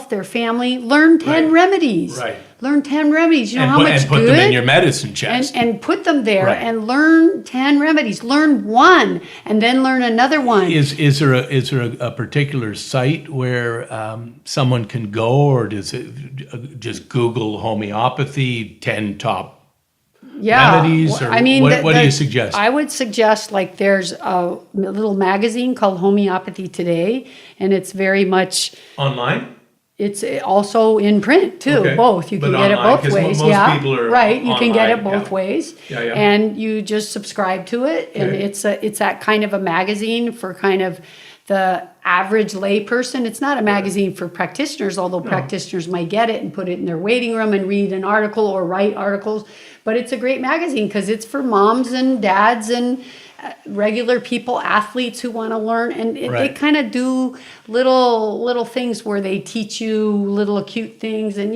their family. Learn 10 remedies. Right. Learn 10 remedies. You know how much and put good? them in your medicine chest. And put them there, Right. and learn 10 remedies. Learn one and then learn another one. Is there a particular site where someone can go, or does it just Google homeopathy 10 top remedies? Or I mean, what do you suggest? I would suggest, like, there's a little magazine called Homeopathy Today, and it's very much Online? It's also in print too, Okay. both. You can But get it online, both 'cause ways. most people are right. You can get it online, both yeah. ways. Yeah. And you just subscribe to it, and Okay. it's that kind of a magazine for kind of the average lay person. It's not a magazine for practitioners, although practitioners might get it and put it in their waiting room and read an article or write articles. But it's a great magazine because it's for moms and dads and regular people, athletes who want to learn, and they Right. kind of do little things where they teach you little acute things, and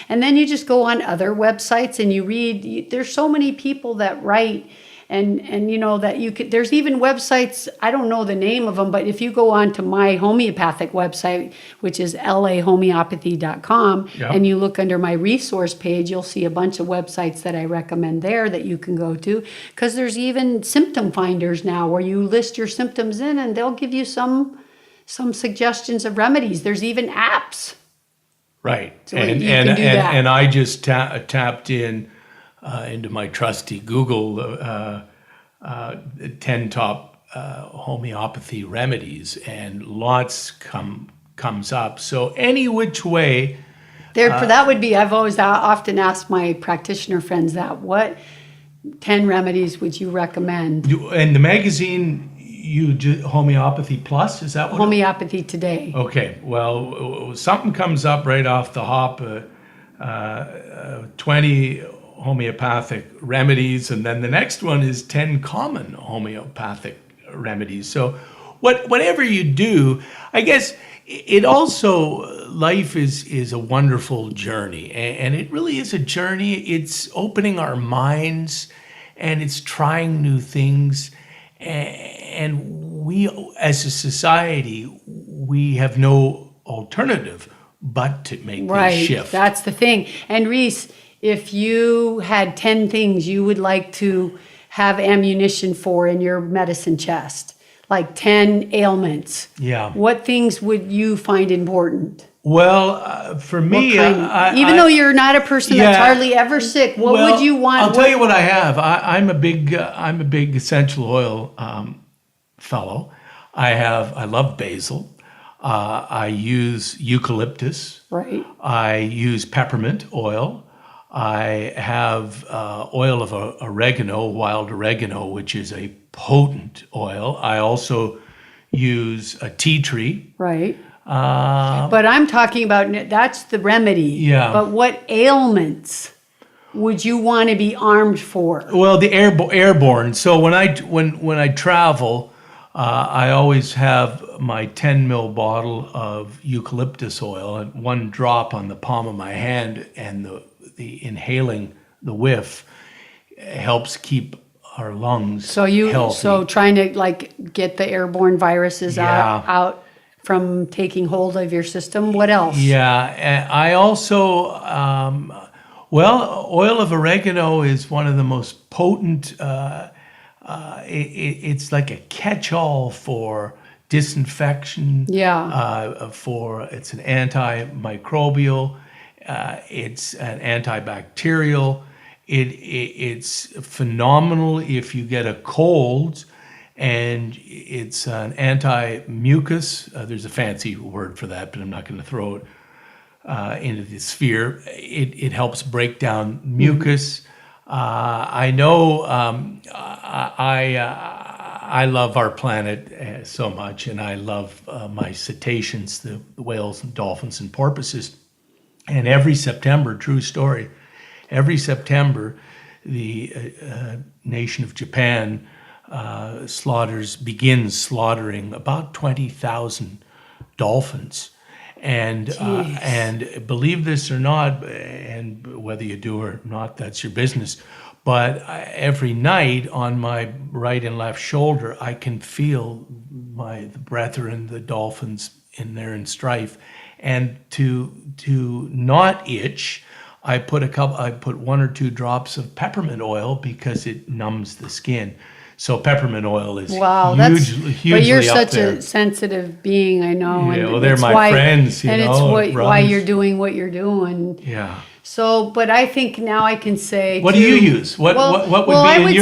and then you just go on other websites and you read. There's so many people that write, and you know that you could. There's even websites, I don't know the name of them, but if you go on to my homeopathic website, which is lahomeopathy.com, Yeah. and you look under my resource page, you'll see a bunch of websites that I recommend there that you can go to, because there's even symptom finders now where you list your symptoms in, and they'll give you some suggestions of remedies. There's even apps. Right. So you can do that. And I just tapped in into my trusty Google 10 top homeopathy remedies, and lots comes up. So any which way. That would be, I've always often asked my practitioner friends that, what 10 remedies would you recommend? And the magazine, Homeopathy Plus, is that what? Homeopathy Today. Okay, well, something comes up right off the hop, 20 homeopathic remedies, and then the next one is 10 common homeopathic remedies. So whatever you do, I guess it also, life is a wonderful journey, and it really is a journey. It's opening our minds, and it's trying new things, and we, as a society, we have no alternative but to make this shift. That's the thing. And Reese, if you had 10 things you would like to have ammunition for in your medicine chest, like 10 ailments, what things would you find important? Well, for me, even though you're not a person that's hardly ever sick, what would you want? I'll tell you what I have. I'm a big essential oil fellow. I love basil. I use eucalyptus. Right. I use peppermint oil. I have oil of oregano, wild oregano, which is a potent oil. I also use a tea tree. Right. But I'm talking about, that's the remedy. Yeah. But what ailments would you want to be armed for? Well, the airborne. So when I travel, I always have my 10 ml bottle of eucalyptus oil, and one drop on the palm of my hand, and the inhaling the whiff helps keep our lungs healthy. So trying to like get the airborne viruses out from taking hold of your system. What else? Yeah, and I also oil of oregano is one of the most potent. It's like a catch-all for disinfection. Yeah. It's an antimicrobial. It's an antibacterial. It's phenomenal if you get a cold, and it's an anti-mucus. There's a fancy word for that, but I'm not going to throw it into the sphere. It helps break down mucus. I know I love our planet so much, and I love my cetaceans, the whales and dolphins and porpoises. And every September, true story, every September, the nation of Japan begins slaughtering about 20,000 dolphins. And believe this or not, and whether you do or not, that's your business. But every night on my right and left shoulder, I can feel the brethren, the dolphins, in there in strife. And to not itch, I put 1 or 2 drops of peppermint oil because it numbs the skin. So peppermint oil is hugely but you're up such there. A sensitive being, I know. Yeah, well, they're my friends, and it's why you're doing what you're doing. Yeah. So, but I think now I can say. What do you use? What would be in yours? Well, I would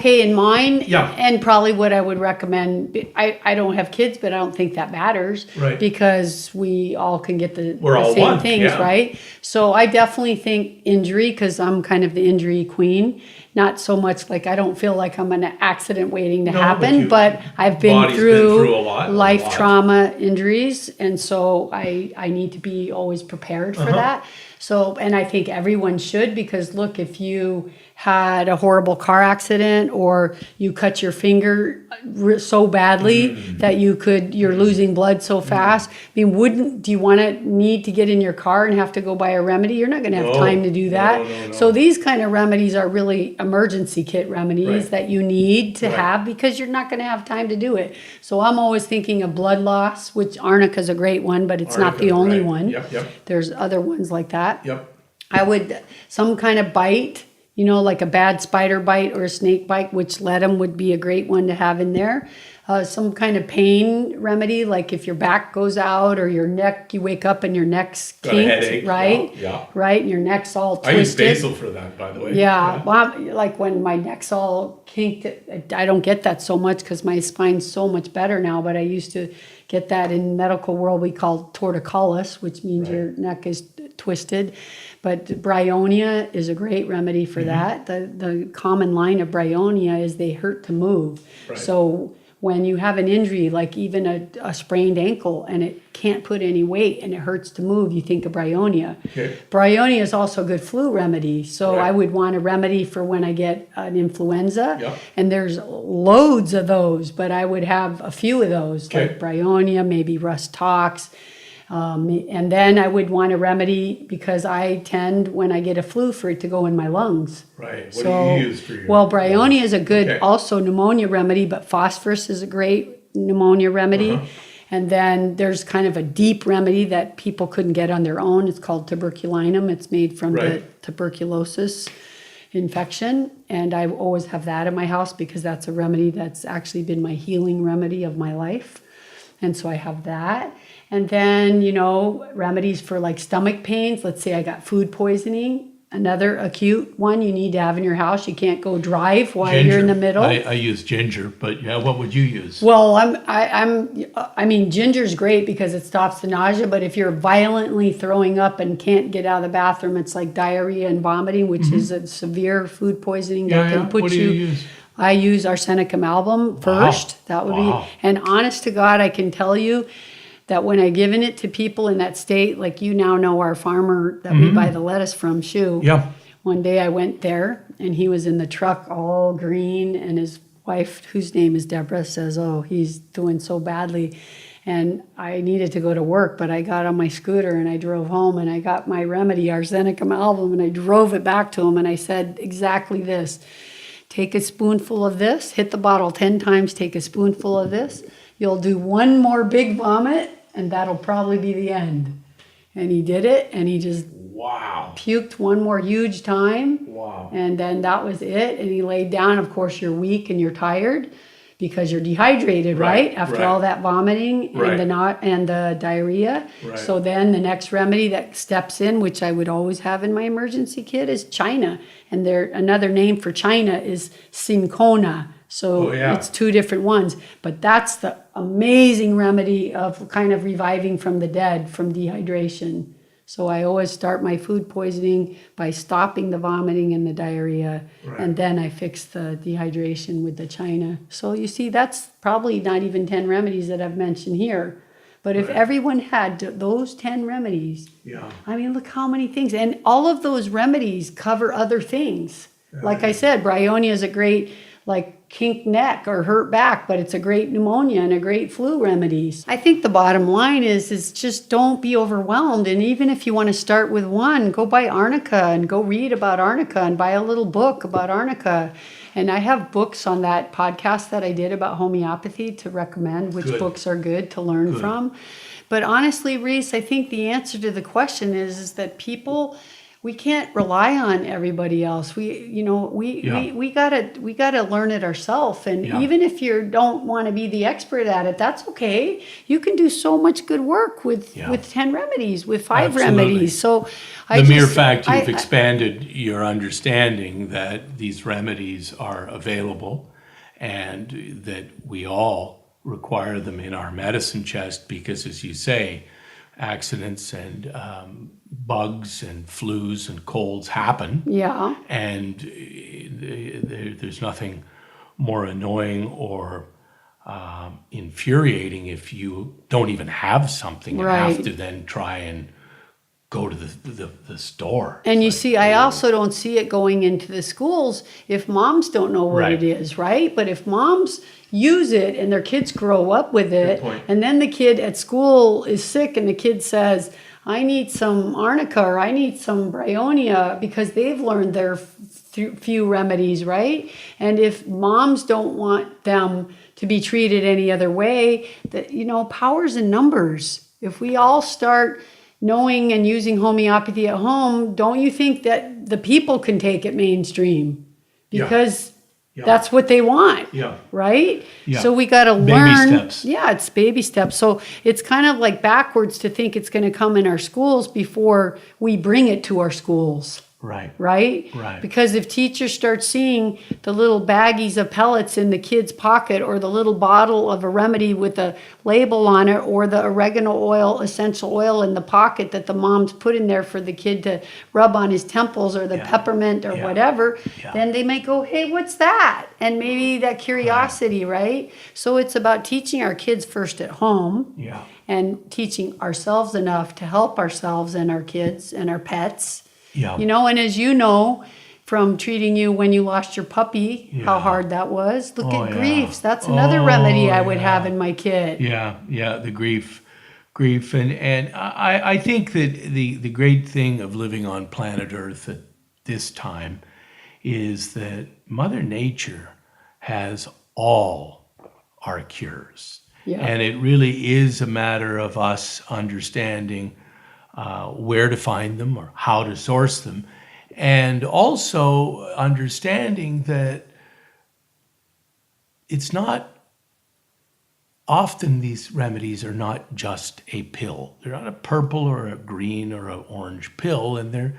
say in mine, Yeah. and probably what I would recommend. I don't have kids, but I don't think that matters, Right. Because we all can get the all same one, things, yeah. right? So I definitely think injury, because I'm kind of the injury queen. Not so much like I don't feel like I'm an accident waiting to happen, but I've been through a lot, life trauma injuries, and so I need to be always prepared for that. So, and I think everyone should, because look, if you had a horrible car accident or you cut your finger so badly that you're losing blood so fast. I mean, do you need to get in your car and have to go buy a remedy? You're not going to have time to do that. No. So these kind of remedies are really emergency kit remedies that you need to have, because you're not going to have time to do it. So I'm always thinking of blood loss, which Arnica's a great one, but it's not the only one. Yep. There's other ones like that. Yep. I would, some kind of bite, like a bad spider bite or a snake bite, which Leadum would be a great one to have in there. some kind of pain remedy, like if your back goes out or your neck, you wake up and your neck's Got a kinked, headache, right? yeah. Right, and your neck's all I use twisted. basil for that, by the way. Yeah, well, like when my neck's all kinked, I don't get that so much because my spine's so much better now, but I used to get that in medical world we call torticollis, which means your neck is twisted. But bryonia is a great remedy for that. The common line of bryonia is they hurt to move. Right. So when you have an injury, like even a sprained ankle, and it can't put any weight and it hurts to move, you think of bryonia. Okay. Bryonia is also a good flu remedy. So Right. I would want a remedy for when I get an influenza. Yep. And there's loads of those, but I would have a few of those, Okay. like bryonia, maybe rust tox. And then I would want a remedy because I tend, when I get a flu, for it to go in my lungs. Right. What So, do you use for your... well, bryonia is a good Okay. also pneumonia remedy, but phosphorus is a great pneumonia remedy. Uh-huh. And then there's kind of a deep remedy that people couldn't get on their own. It's called tuberculinum. It's made from the Right. tuberculosis infection. And I always have that in my house because that's a remedy that's actually been my healing remedy of my life. And so I have that. And then, remedies for like stomach pains. Let's say I got food poisoning. Another acute one you need to have in your house. You can't go drive while you're in the middle. I use ginger, but yeah, what would you use? Well, I mean, ginger's great because it stops the nausea, but if you're violently throwing up and can't get out of the bathroom, it's like diarrhea and vomiting, which is a severe food poisoning that can put What do you use? I use arsenicum album first. That would Wow. be, and honest to God, I can tell you that when I've given it to people in that state, like you now know our farmer that we buy the lettuce from, Shu. Yeah. One day I went there and he was in the truck all green, and his wife, whose name is Deborah, says, "Oh, he's doing so badly." And I needed to go to work, but I got on my scooter and I drove home and I got my remedy, arsenicum album, and I drove it back to him and I said exactly this. Take a spoonful of this, hit the bottle 10 times, take a spoonful of this. You'll do one more big vomit and that'll probably be the end. And he did it, and he just Wow. puked one more huge time. Wow. And then that was it. And he laid down. Of course, you're weak and you're tired because you're dehydrated, right? After right. all that vomiting Right. and the diarrhea. Right. So then the next remedy that steps in, which I would always have in my emergency kit, is China. And another name for China is Cinchona. So it's two different ones. But that's the amazing remedy of kind of reviving from the dead from dehydration. So I always start my food poisoning by stopping the vomiting and the diarrhea. Right. And then I fix the dehydration with the China. So you see, that's probably not even 10 remedies that I've mentioned here. But if everyone had those 10 remedies, I mean, look how many things. And all of those remedies cover other things. Like I said, bryonia is a great, like, kink neck or hurt back, but it's a great pneumonia and a great flu remedy. I think the bottom line is just don't be overwhelmed. And even if you want to start with one, go buy arnica and go read about arnica and buy a little book about arnica. And I have books on that podcast that I did about homeopathy to recommend which books are good to learn from. But honestly, Reese, I think the answer to the question is that people, we can't rely on everybody else. We gotta learn it ourselves. And even if you don't want to be the expert at it, that's okay. You can do so much good work with 10 remedies, with 5 remedies. So The mere fact you've expanded your understanding that these remedies are available and that we all require them in our medicine chest because, as you say, accidents and bugs and flus and colds happen. Yeah. And there's nothing more annoying or infuriating if you don't even have something and have to then try and go to the store. And you see, I also don't see it going into the schools if moms don't know what it is, right? But if moms use it and their kids grow up with it, and then the kid at school is sick and the kid says, I need some arnica or I need some bryonia because they've learned their few remedies, right? And if moms don't want them to be treated any other way, that, power's in numbers. If we all start knowing and using homeopathy at home, don't you think that the people can take it mainstream? Because Yeah. That's what they want. Yeah. Right? Yeah. So we got to Baby learn. steps. Yeah, it's baby steps. So it's kind of like backwards to think it's going to come in our schools before we bring it to our schools. Right. Right? Right. Because if teachers start seeing the little baggies of pellets in the kid's pocket, or the little bottle of a remedy with a label on it, or the oregano oil, essential oil in the pocket that the mom's put in there for the kid to rub on his temples, or the peppermint or whatever, then they may go, hey, what's that? And maybe that curiosity, right? So it's about teaching our kids first at home. Yeah. And teaching ourselves enough to help ourselves and our kids and our pets. Yeah. You know, and as you know, from treating you when you lost your puppy, how hard that was. Look at griefs. That's another remedy I would have in my kid. Yeah, the grief, and I think that the great thing of living on planet Earth at this time is that Mother Nature has all our cures, and it really is a matter of us understanding where to find them or how to source them, and also understanding that it's not often these remedies are not just a pill. They're not a purple or a green or an orange pill, and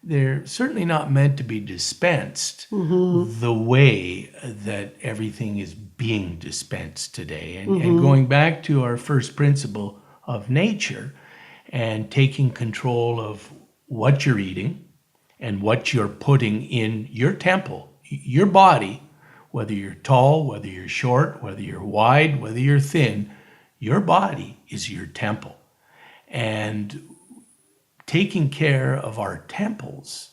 they're certainly not meant to be dispensed the way that everything is being dispensed today. And going back to our first principle of nature, and taking control of what you're eating and what you're putting in your temple, your body, whether you're tall, whether you're short, whether you're wide, whether you're thin, your body is your temple. And taking care of our temples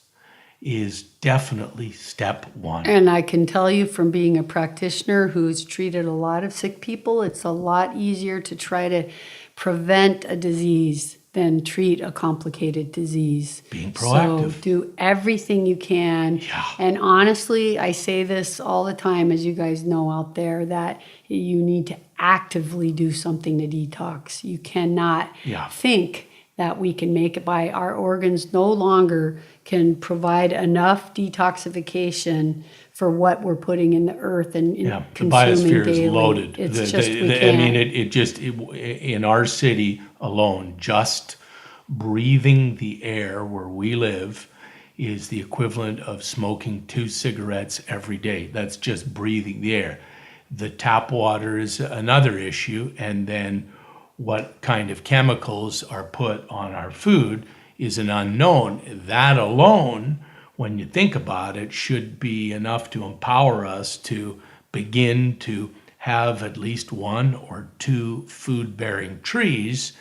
is definitely step one. And I can tell you from being a practitioner who's treated a lot of sick people, it's a lot easier to try to prevent a disease than treat a complicated disease. Being proactive. So do everything you can. Yeah. And honestly, I say this all the time, as you guys know out there, that you need to actively do something to detox. You cannot think that we can make it by our organs no longer can provide enough detoxification for what we're putting in the earth and the consuming biosphere daily. is loaded. It's just we can't. I mean, it just in our city alone, just breathing the air where we live is the equivalent of smoking 2 cigarettes every day. That's just breathing the air. The tap water is another issue, and then what kind of chemicals are put on our food is an unknown. That alone, when you think about it, should be enough to empower us to begin to have at least 1 or 2 food-bearing trees,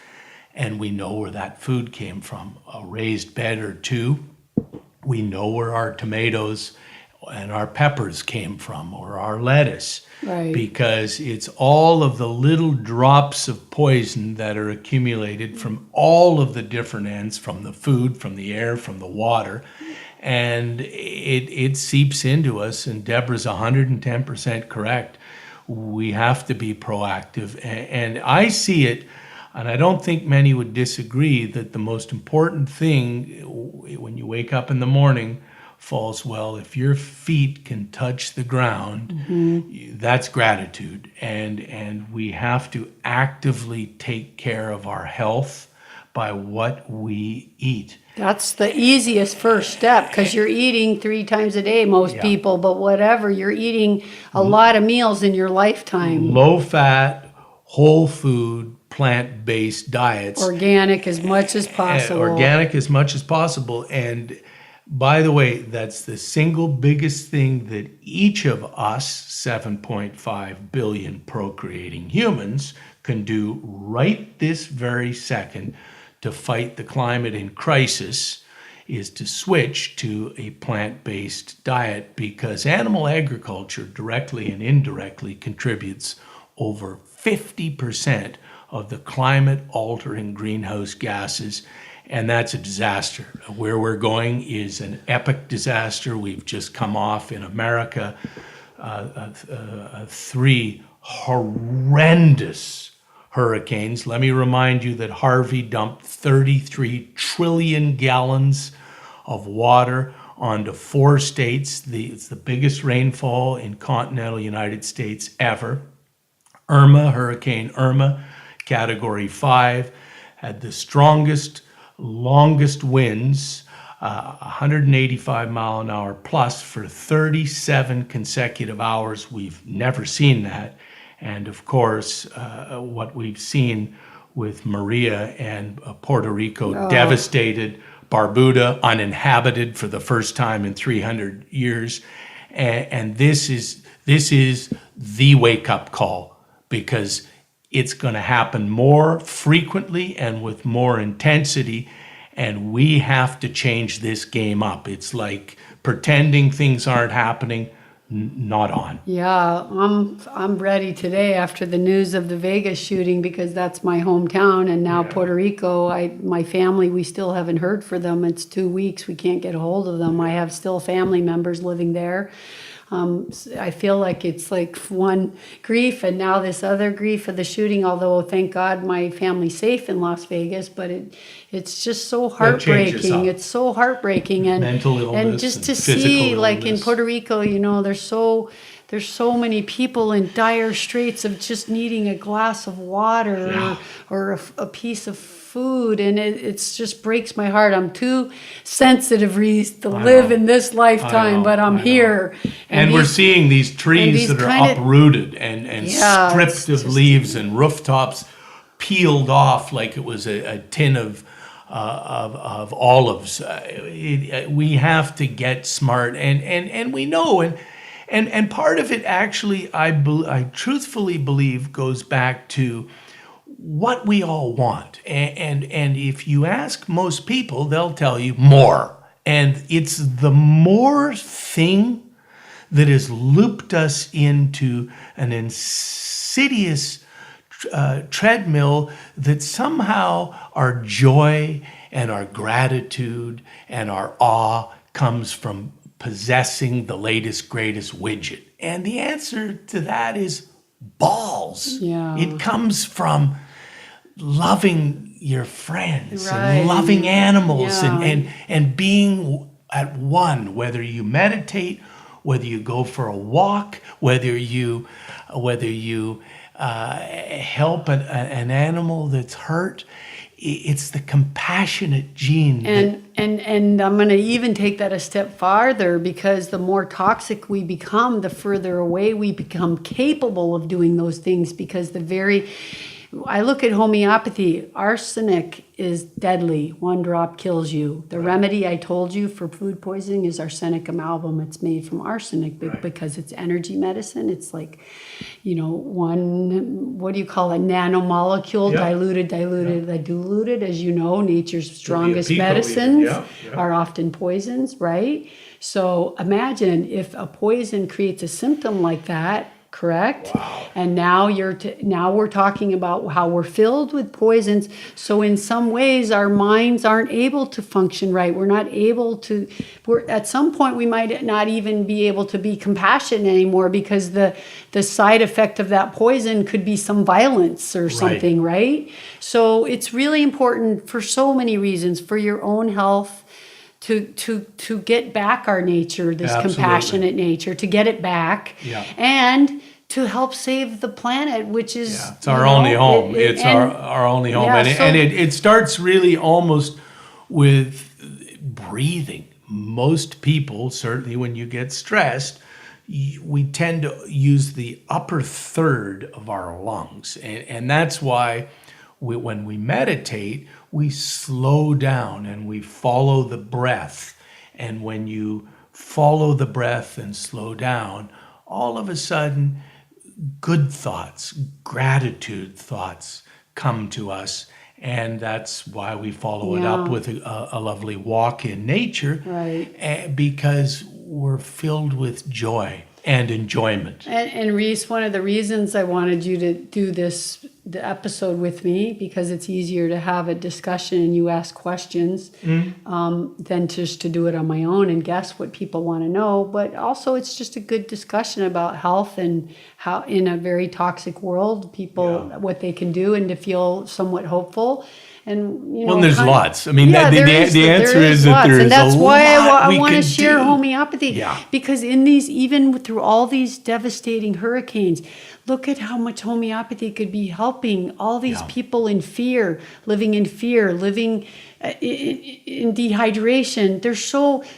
and we know where that food came from. A raised bed or 2, we know where our tomatoes and our peppers came from, or our lettuce. Right. Because it's all of the little drops of poison that are accumulated from all of the different ends, from the food, from the air, from the water, and it seeps into us. And Deborah's 110% correct. We have to be proactive, and I see it, and I don't think many would disagree, that the most important thing when you wake up in the morning falls, well, if your feet can touch the ground, that's gratitude. And we have to actively take care of our health by what we eat. That's the easiest first step, because you're eating 3 times a day, most people, but whatever, you're eating a lot of meals in your lifetime. Low fat, whole food, plant-based diets. Organic as much as possible. Organic as much as possible. And by the way, that's the single biggest thing that each of us, 7.5 billion procreating humans, can do right this very second to fight the climate in crisis, is to switch to a plant-based diet, because animal agriculture directly and indirectly contributes over 50% of the climate-altering greenhouse gases. And that's a disaster. Where we're going is an epic disaster. We've just come off in America 3 horrendous hurricanes. Let me remind you that Harvey dumped 33 trillion gallons of water onto 4 states. It's the biggest rainfall in continental United States ever. Hurricane Irma, Category 5, had the strongest, longest winds, 185 mile an hour plus for 37 consecutive hours. We've never seen that. And of course, what we've seen with Maria and Puerto Rico devastated, Barbuda uninhabited for the first time in 300 years. And this is the wake-up call, because it's going to happen more frequently and with more intensity, and we have to change this game up. It's like pretending things aren't happening, not on. Yeah, I'm ready today after the news of the Vegas shooting, because that's my hometown, and now Puerto Rico. My family, we still haven't heard from them. It's 2 weeks. We can't get a hold of them. I have still family members living there. I feel like it's like one grief and now this other grief of the shooting, although thank God my family's safe in Las Vegas, but it's just so heartbreaking. It's so heartbreaking. And mental illness and just to and physical see, like in illness. Puerto Rico, there's so many people in dire straits of just needing a glass of water or a piece of food, and it just breaks my heart. I'm too sensitive, Reese, to live in this lifetime, but I'm here. And we're seeing these trees that are uprooted and stripped of leaves and rooftops peeled off like it was a tin of olives. We have to get smart, and we know, and part of it actually, I truthfully believe, goes back to what we all want. And if you ask most people, they'll tell you more. And it's the more thing that has looped us into an insidious treadmill that somehow our joy and our gratitude and our awe comes from possessing the latest, greatest widget. And the answer to that is balls. Yeah. It comes from loving your friends and loving animals and being at one, whether you meditate, whether you go for a walk, whether you help an animal that's hurt. It's the compassionate gene. And I'm going to even take that a step farther, because the more toxic we become, the further away we become capable of doing those things, because I look at homeopathy. Arsenic is deadly. 1 drop kills you. The remedy I told you for food poisoning is arsenic amalgam. It's made from arsenic because it's energy medicine. It's like, what do you call it? Nanomolecule, diluted. As you know, nature's strongest medicines are often poisons, right? So imagine if a poison creates a symptom like that. Correct. Wow. And now we're talking about how we're filled with poisons. So in some ways, our minds aren't able to function right. We're not able to. At some point, we might not even be able to be compassionate anymore, because the side effect of that poison could be some violence or something, right? So it's really important for so many reasons, for your own health, to get back our nature, this compassionate nature, to get it back, and to help save the planet, which is it's our only home. It's our only home, and it starts really almost with breathing. Most people, certainly when you get stressed, we tend to use the upper third of our lungs, and that's why when we meditate, we slow down and we follow the breath. And when you follow the breath and slow down, all of a sudden, good thoughts, gratitude thoughts come to us. And that's why we follow it up with a lovely walk in nature, because we're filled with joy and enjoyment. And Reese, one of the reasons I wanted you to do the episode with me, because it's easier to have a discussion and you ask questions than just to do it on my own and guess what people want to know. But also it's just a good discussion about health and how in a very toxic world, people, what they can do, and to feel somewhat hopeful. and Well, there's lots. I mean, yeah, the answer is that there is and that's a why lot I we want to can share do. homeopathy. Yeah. Because in these, even through all these devastating hurricanes, look at how much homeopathy could be helping all these Yeah. people in fear, living in dehydration.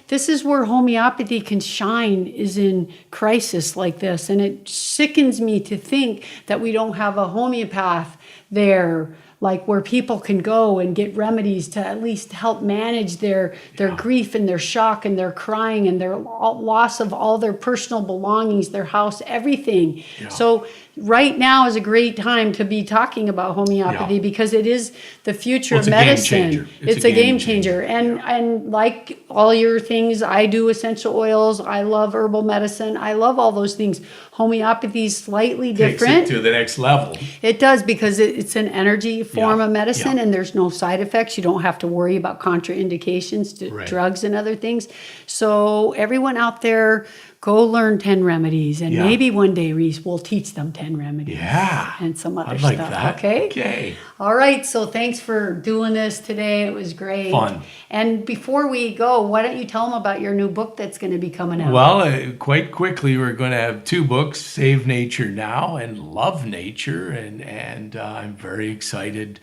This is where homeopathy can shine, is in crisis like this. And it sickens me to think that we don't have a homeopath there, like where people can go and get remedies to at least help manage their grief and their shock and their crying and their loss of all their personal belongings, their house, everything. Yeah. So right now is a great time to be talking about homeopathy, Yeah. because it is the future Well, of it's a game medicine. changer. It's a game changer. And like all your things, I do essential oils. I love herbal medicine. I love all those things. Homeopathy is slightly Takes different. it to the next level. It does, because it's an energy form Yeah, of medicine, yeah. and there's no side effects. You don't have to worry about contraindications to Right. drugs and other things. So everyone out there, go learn 10 remedies, and Yeah. maybe one day, Reese, we'll teach them 10 remedies. Yeah. And some other I'd like stuff. that. Okay? Okay. All right. So thanks for doing this today. It was great. Fun. And before we go, why don't you tell them about your new book that's going to be coming out? Well, quite quickly, we're going to have 2 books, Save Nature Now and Love Nature. And I'm very excited.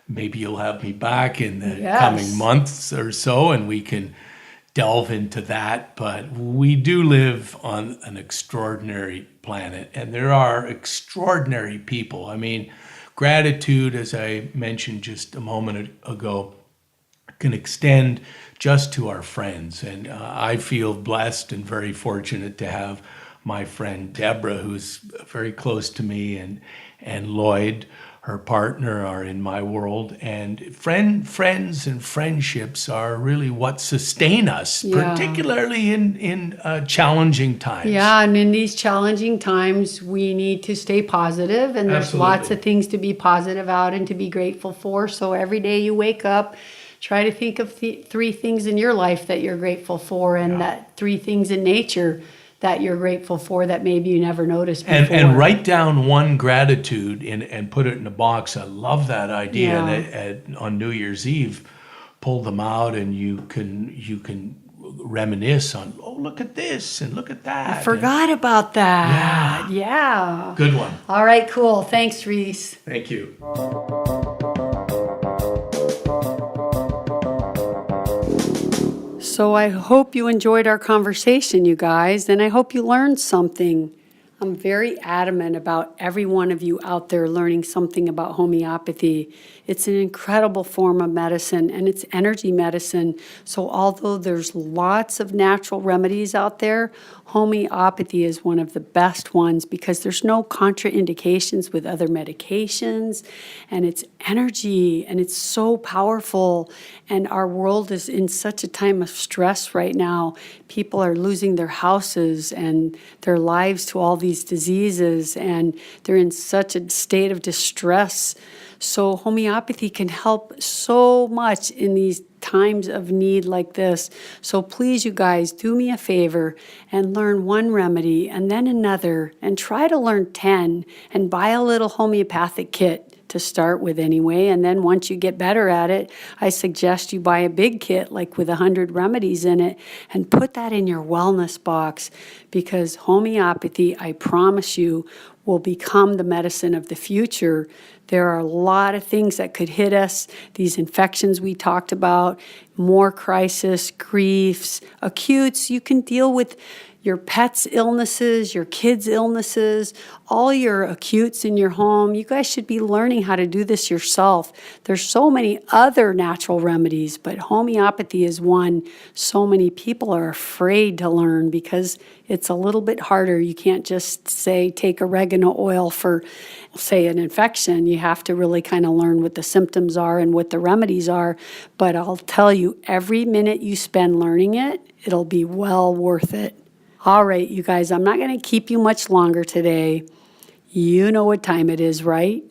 Maybe you'll have me back in the Yes. coming months or so, and we can delve into that. But we do live on an extraordinary planet, and there are extraordinary people. I mean, gratitude, as I mentioned just a moment ago, can extend just to our friends. And I feel blessed and very fortunate to have my friend Deborah, who's very close to me, and Lloyd, her partner, are in my world. And friends and friendships are really what sustain us, Yeah. particularly in challenging times. Yeah, and in these challenging times, we need to stay positive, and there's lots Absolutely. of things to be positive out and to be grateful for. So every day you wake up, try to think of 3 things in your life that you're grateful for, and that 3 things in nature that you're grateful for that maybe you never noticed before. And write down one gratitude and put it in a box. I love that idea. Yeah. And on New Year's Eve, pull them out, and you can reminisce on, oh, look at this and look at that. Forgot about that. Yeah. Good one. All right, cool. Thanks, Reese. Thank you. So I hope you enjoyed our conversation, you guys, and I hope you learned something. I'm very adamant about every one of you out there learning something about homeopathy. It's an incredible form of medicine, and it's energy medicine. So although there's lots of natural remedies out there, homeopathy is one of the best ones, because there's no contraindications with other medications, and it's energy, and it's so powerful. And our world is in such a time of stress right now. People are losing their houses and their lives to all these diseases, and they're in such a state of distress. So homeopathy can help so much in these times of need like this. So please, you guys, do me a favor and learn one remedy and then another, and try to learn 10, and buy a little homeopathic kit to start with anyway. And then once you get better at it, I suggest you buy a big kit, like with 100 remedies in it, and put that in your wellness box, because homeopathy, I promise you, will become the medicine of the future. There are a lot of things that could hit us, these infections we talked about, more crisis, griefs, acutes. You can deal with your pet's illnesses, your kids' illnesses, all your acutes in your home. You guys should be learning how to do this yourself. There's so many other natural remedies, but homeopathy is one so many people are afraid to learn, because it's a little bit harder. You can't just say take oregano oil for, say, an infection. You have to really kind of learn what the symptoms are and what the remedies are. But I'll tell you, every minute you spend learning it, it'll be well worth it. All right, you guys, I'm not going to keep you much longer today. You know what time it is, right?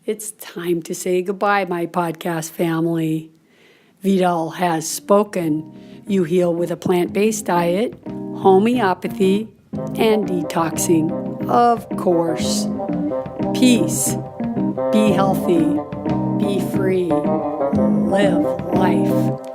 It's time to say goodbye, my podcast family. Vidal has spoken. You heal with a plant-based diet, homeopathy, and detoxing, of course. Peace. Be healthy. Be free. live life.